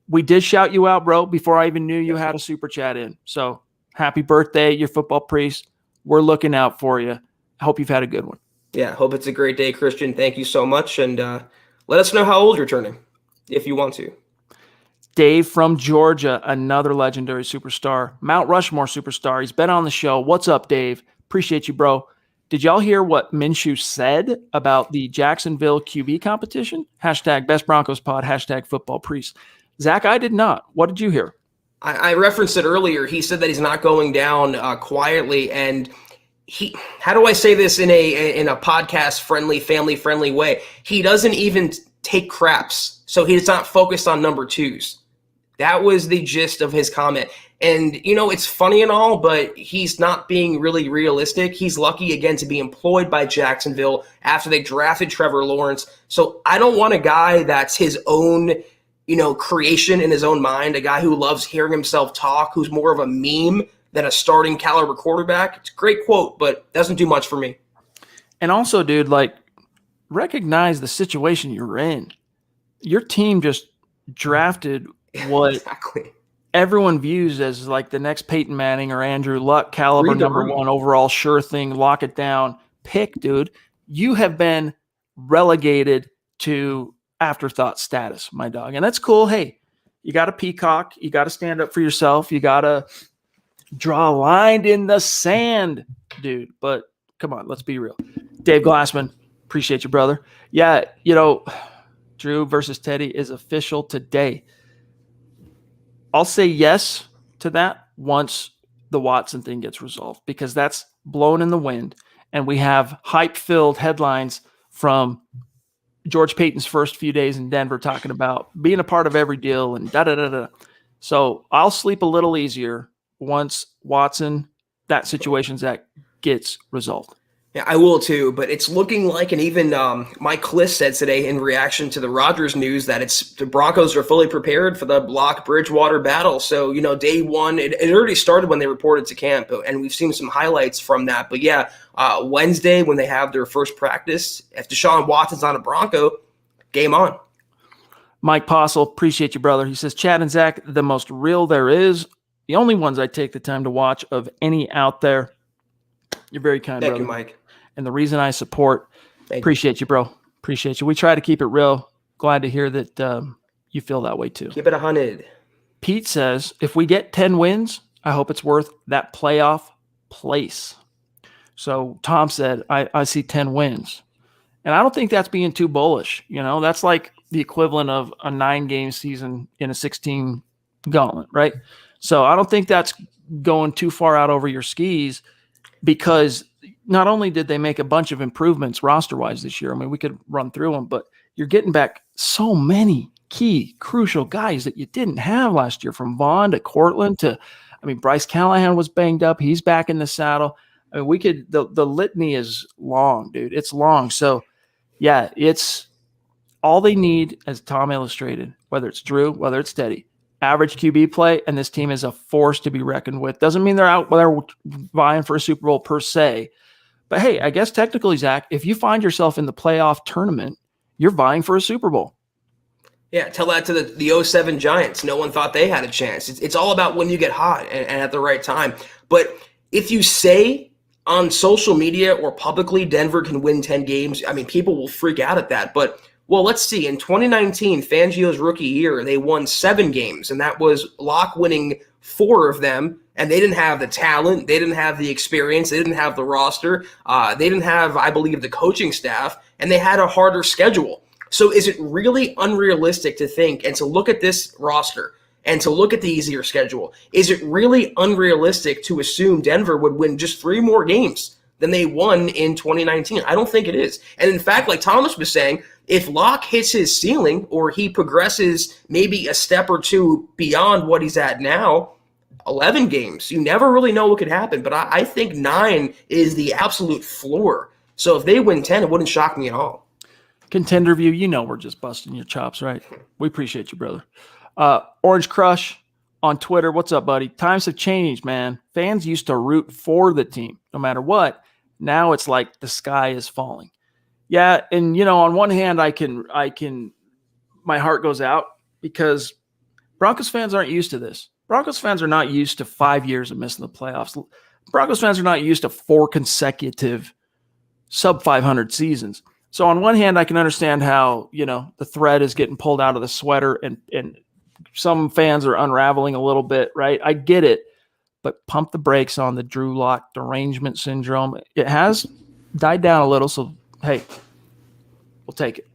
S1: We did shout you out, bro, before I even knew you had a super chat in. So happy birthday, your football priest. We're looking out for you. I hope you've had a good one.
S2: Yeah, hope it's a great day, Christian. Thank you so much. And let us know how old you're turning, if you want to.
S1: Dave from Georgia, another legendary superstar, Mount Rushmore superstar. He's been on the show. What's up, Dave? Appreciate you, bro. Did y'all hear what Minshew said about the Jacksonville QB competition? Hashtag Best Broncos Pod, hashtag Football Priest. Zach, I did not. What did you hear?
S2: I referenced it earlier. He said that he's not going down quietly, and how do I say this in a podcast friendly, family friendly way? He doesn't even take craps, so he's not focused on number twos. That was the gist of his comment. And, you know, it's funny and all, but he's not being really realistic. He's lucky, again, to be employed by Jacksonville after they drafted Trevor Lawrence. So I don't want a guy that's his own, creation in his own mind, a guy who loves hearing himself talk, who's more of a meme than a starting caliber quarterback. It's a great quote, but doesn't do much for me.
S1: And also, dude, recognize the situation you're in. Your team just drafted what
S2: exactly
S1: everyone views as the next Peyton Manning or Andrew Luck caliber number one overall sure thing, lock it down pick, dude. You have been relegated to afterthought status, my dog. And that's cool. Hey, you got to peacock. You got to stand up for yourself. You got to draw a line in the sand, dude. But come on, let's be real. Dave Glassman, appreciate you, brother. Yeah, Drew versus Teddy is official today. I'll say yes to that once the Watson thing gets resolved, because that's blown in the wind, and we have hype-filled headlines from George Payton's first few days in Denver talking about being a part of every deal and da-da-da-da. So I'll sleep a little easier once Watson, that situation, Zach, gets resolved.
S2: Yeah, I will too, but it's looking like, and even Mike Kliss said today in reaction to the Rodgers news that the Broncos are fully prepared for the Lock Bridgewater battle. So, day one, it already started when they reported to camp, and we've seen some highlights from that. But yeah, Wednesday when they have their first practice, if Deshaun Watson's on a Bronco, game on.
S1: Mike Postle, appreciate you, brother. He says, Chad and Zach, the most real there is, the only ones I take the time to watch of any out there. You're very kind,
S2: Thank
S1: brother.
S2: you, Mike.
S1: And the reason I support, appreciate you, bro. Appreciate you. We try to keep it real. Glad to hear that you feel that way too.
S2: Keep it 100.
S1: Pete says, if we get 10 wins, I hope it's worth that playoff place. So Tom said, I see 10 wins. And I don't think that's being too bullish. That's like the equivalent of a 9-game season in a 16 gauntlet, right? So I don't think that's going too far out over your skis, because not only did they make a bunch of improvements roster-wise this year, I mean, we could run through them, but you're getting back so many key, crucial guys that you didn't have last year, from Vaughn to Cortland to, Bryce Callahan was banged up. He's back in the saddle. The litany is long, dude. It's long. So, yeah, it's all they need, as Tom illustrated, whether it's Drew, whether it's Teddy, average QB play, and this team is a force to be reckoned with. Doesn't mean they're out there vying for a Super Bowl per se. But hey, I guess technically, Zach, if you find yourself in the playoff tournament, you're vying for a Super Bowl.
S2: Yeah, tell that to the 07 Giants. No one thought they had a chance. It's all about when you get hot and at the right time. But if you say on social media or publicly Denver can win 10 games, people will freak out at that. But, well, let's see. In 2019, Fangio's rookie year, they won 7 games, and that was Locke winning 4 of them. And they didn't have the talent. They didn't have the experience. They didn't have the roster. They didn't have, I believe, the coaching staff. And they had a harder schedule. So is it really unrealistic to think and to look at this roster and to look at the easier schedule? Is it really unrealistic to assume Denver would win just 3 more games than they won in 2019? I don't think it is. And in fact, like Thomas was saying, if Locke hits his ceiling or he progresses maybe a step or two beyond what he's at now, 11 games. You never really know what could happen, but I think 9 is the absolute floor. So if they win 10, it wouldn't shock me at all.
S1: Contender View, we're just busting your chops, right? We appreciate you, brother. Orange Crush on Twitter, what's up, buddy? Times have changed, man. Fans used to root for the team no matter what. Now it's like the sky is falling. Yeah, and on one hand, I can my heart goes out because Broncos fans aren't used to this. Broncos fans are not used to 5 years of missing the playoffs. Broncos fans are not used to 4 consecutive sub-500 seasons. So on one hand, I can understand how, the thread is getting pulled out of the sweater and some fans are unraveling a little bit, right? I get it, but pump the brakes on the Drew Lock derangement syndrome. It has died down a little, so hey, we'll take it.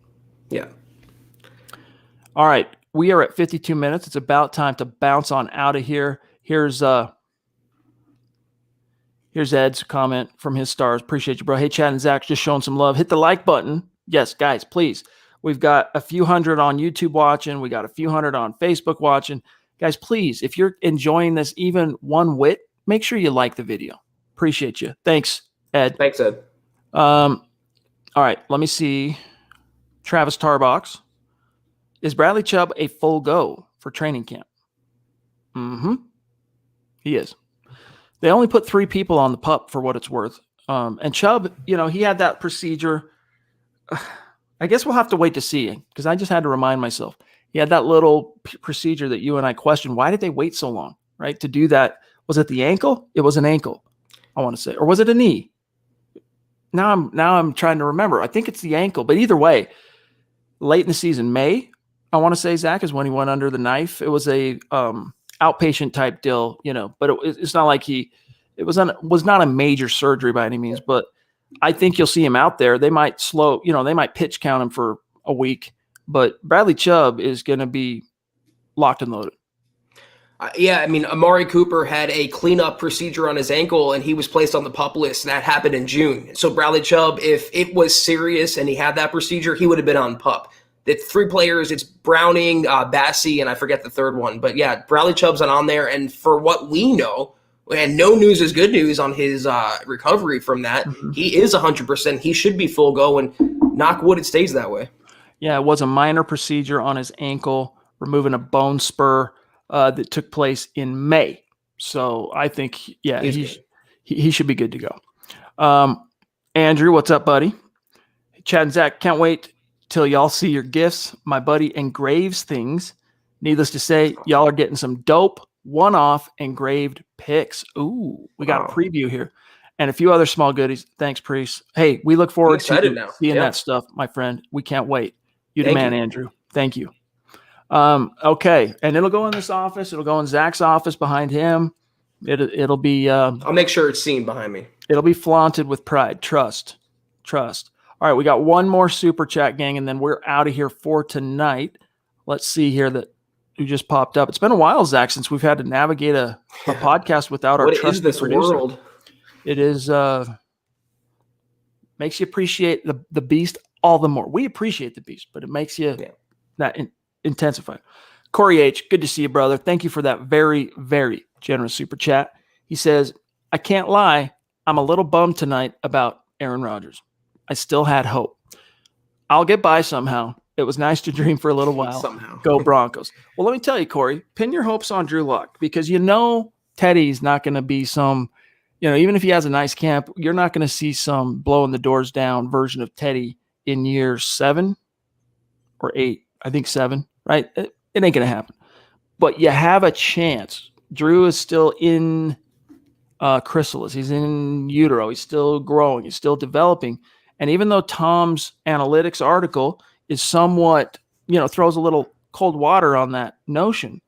S2: Yeah.
S1: All right. We are at 52 minutes. It's about time to bounce on out of here. Here's Ed's comment from his stars. Appreciate you, bro. Hey, Chad and Zach, just showing some love. Hit the like button. Yes, guys, please. We've got a few hundred on YouTube watching. We got a few hundred on Facebook watching. Guys, please, if you're enjoying this even one whit, make sure you like the video. Appreciate you. Thanks, Ed.
S2: Thanks, Ed.
S1: All right, let me see. Travis Tarbox. Is Bradley Chubb a full go for training camp? Mm-hmm. He is. They only put 3 people on the pup for what it's worth. And Chubb, he had that procedure. I guess we'll have to wait to see, because I just had to remind myself. He had that little procedure that you and I questioned. Why did they wait so long, right, to do that? Was it the ankle? It was an ankle, I want to say. Or was it a knee? Now I'm trying to remember. I think it's the ankle. But either way, late in the season, May, I want to say, Zach, is when he went under the knife. It was a outpatient type deal, but it's not like it was not a major surgery by any means, but I think you'll see him out there. They might they might pitch count him for a week, but Bradley Chubb is going to be locked and loaded.
S2: Amari Cooper had a cleanup procedure on his ankle and he was placed on the PUP list. That happened in June. So Bradley Chubb, if it was serious and he had that procedure, he would have been on PUP. The 3 players, it's Browning, Bassey, and I forget the third one. But yeah, Bradley Chubb's not on there. And for what we know, And no news is good news on his recovery from that.
S1: Mhm.
S2: He is 100%. He should be full go, and knock wood, it stays that way.
S1: Yeah, it was a minor procedure on his ankle, removing a bone spur that took place in May. So I think, yeah, he should be good to go. Andrew, what's up, buddy? Chad and Zach, can't wait till y'all see your gifts. My buddy engraves things. Needless to say, y'all are getting some dope one-off engraved picks. Ooh, we got a preview here. And a few other small goodies. Thanks, Priest. Hey, we look forward to seeing that stuff, my friend. We can't wait. You the man, Andrew. Thank you. Okay, and it'll go in this office. It'll go in Zach's office behind him. It'll be.
S2: I'll make sure it's seen behind me.
S1: It'll be flaunted with pride. Trust. All right, we got one more super chat, gang, and then we're out of here for tonight. Let's see here who just popped up. It's been a while, Zach, since we've had to navigate a podcast without our trusted
S2: this
S1: producer.
S2: World?
S1: It is makes you appreciate the beast all the more. We appreciate the beast, but it makes you intensify. Corey H., good to see you, brother. Thank you for that very, very generous super chat. He says, I can't lie, I'm a little bummed tonight about Aaron Rodgers. I still had hope. I'll get by somehow. It was nice to dream for a little while.
S2: Somehow.
S1: Go Broncos. Well, let me tell you, Corey, pin your hopes on Drew Lock, because Teddy's not going to be some, even if he has a nice camp, you're not going to see some blowing the doors down version of Teddy in year 7 or 8. I think 7, right? It ain't going to happen. But you have a chance. Drew is still in chrysalis. He's in utero. He's still growing. He's still developing. And even though Tom's analytics article is somewhat, throws a little cold water on that notion,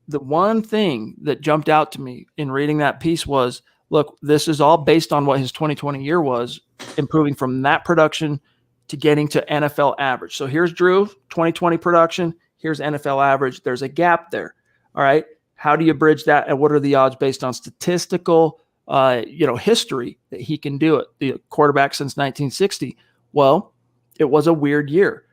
S1: the one thing that jumped out to me in reading that piece was, look, this is all based on what his 2020 year was, improving from that production to getting to NFL average. So here's Drew, 2020 production. Here's NFL average. There's a gap there. All right. How do you bridge that? And what are the odds based on statistical, history that he can do it? The quarterback since 1960. Well, it was a weird year.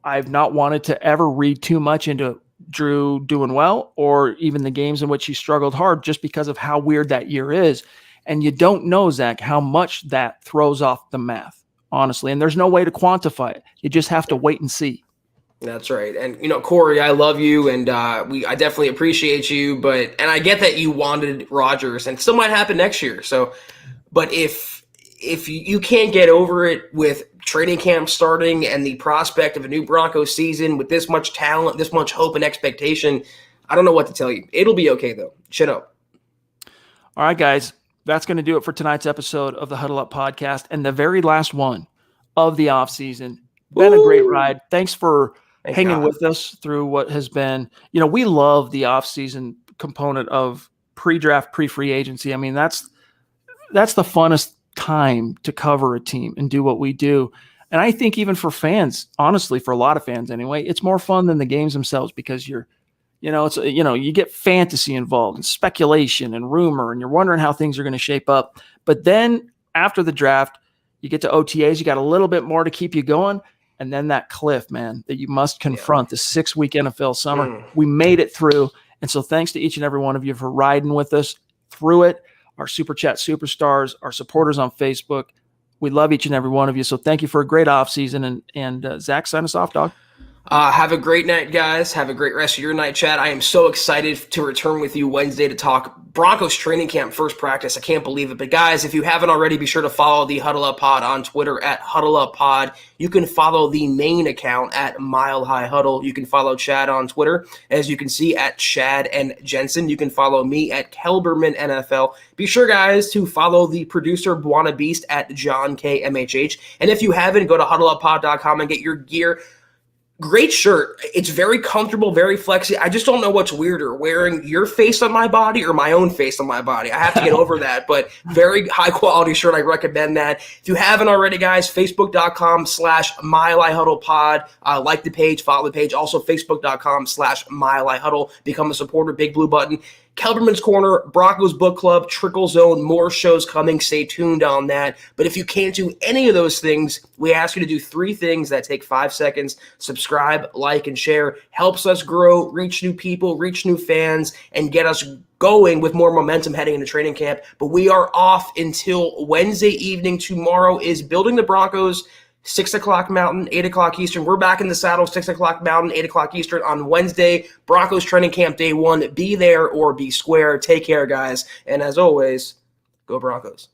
S1: I've not wanted to ever read too much into Drew doing well, or even the games in which he struggled hard, just because of how weird that year is. And you don't know, Zach, how much that throws off the math, honestly. And there's no way to quantify it. You just have to wait and see.
S2: That's right. And, Corey, I love you, and I definitely appreciate you. And I get that you wanted Rodgers, and it still might happen next year. So, but if you can't get over it with training camp starting and the prospect of a new Broncos season with this much talent, this much hope and expectation, I don't know what to tell you. It'll be okay, though. Shut up.
S1: All right, guys. That's going to do it for tonight's episode of the Huddle Up podcast, and the very last one of the offseason. Been a great ride. Thanks for hanging with us through what has been, we love the offseason component of pre-draft, pre-free agency. I mean, that's the funnest time to cover a team and do what we do. And I think even for fans, honestly, for a lot of fans anyway, it's more fun than the games themselves, because you get fantasy involved and speculation and rumor, and you're wondering how things are going to shape up. But then after the draft, you get to OTAs, you got a little bit more to keep you going. And then that cliff, man, that you must confront, the 6-week NFL summer. We made it through. And so thanks to each and every one of you for riding with us through it. Our Super Chat superstars, our supporters on Facebook. We love each and every one of you. So thank you for a great offseason. And Zach, sign us off, dog.
S2: Have a great night, guys. Have a great rest of your night, Chad. I am so excited to return with you Wednesday to talk Broncos training camp first practice. I can't believe it. But, guys, if you haven't already, be sure to follow the Huddle Up Pod on Twitter at Huddle Up Pod. You can follow the main account at Mile High Huddle. You can follow Chad on Twitter, as you can see, at Chad and Jensen. You can follow me at Kelberman NFL. Be sure, guys, to follow the producer, Buana Beast, at John K. MHH. And if you haven't, go to huddleuppod.com and get your gear. Great shirt. It's very comfortable, very flexy. I just don't know what's weirder, wearing your face on my body or my own face on my body. I have to get over that, but very high quality shirt. I recommend that. If you haven't already, guys, facebook.com/MileHuddlePod. Like the page, follow the page. Also, facebook.com/MileHuddle. Become a supporter, big blue button. Kelberman's Corner, Broncos Book Club, Trickle Zone, more shows coming. Stay tuned on that. But if you can't do any of those things, we ask you to do 3 things that take 5 seconds. Subscribe, like, and share. Helps us grow, reach new people, reach new fans, and get us going with more momentum heading into training camp. But we are off until Wednesday evening. Tomorrow is Building the Broncos, 6 o'clock Mountain, 8 o'clock Eastern. We're back in the saddle, 6 o'clock Mountain, 8 o'clock Eastern on Wednesday. Broncos training camp day 1. Be there or be square. Take care, guys. And as always, go Broncos.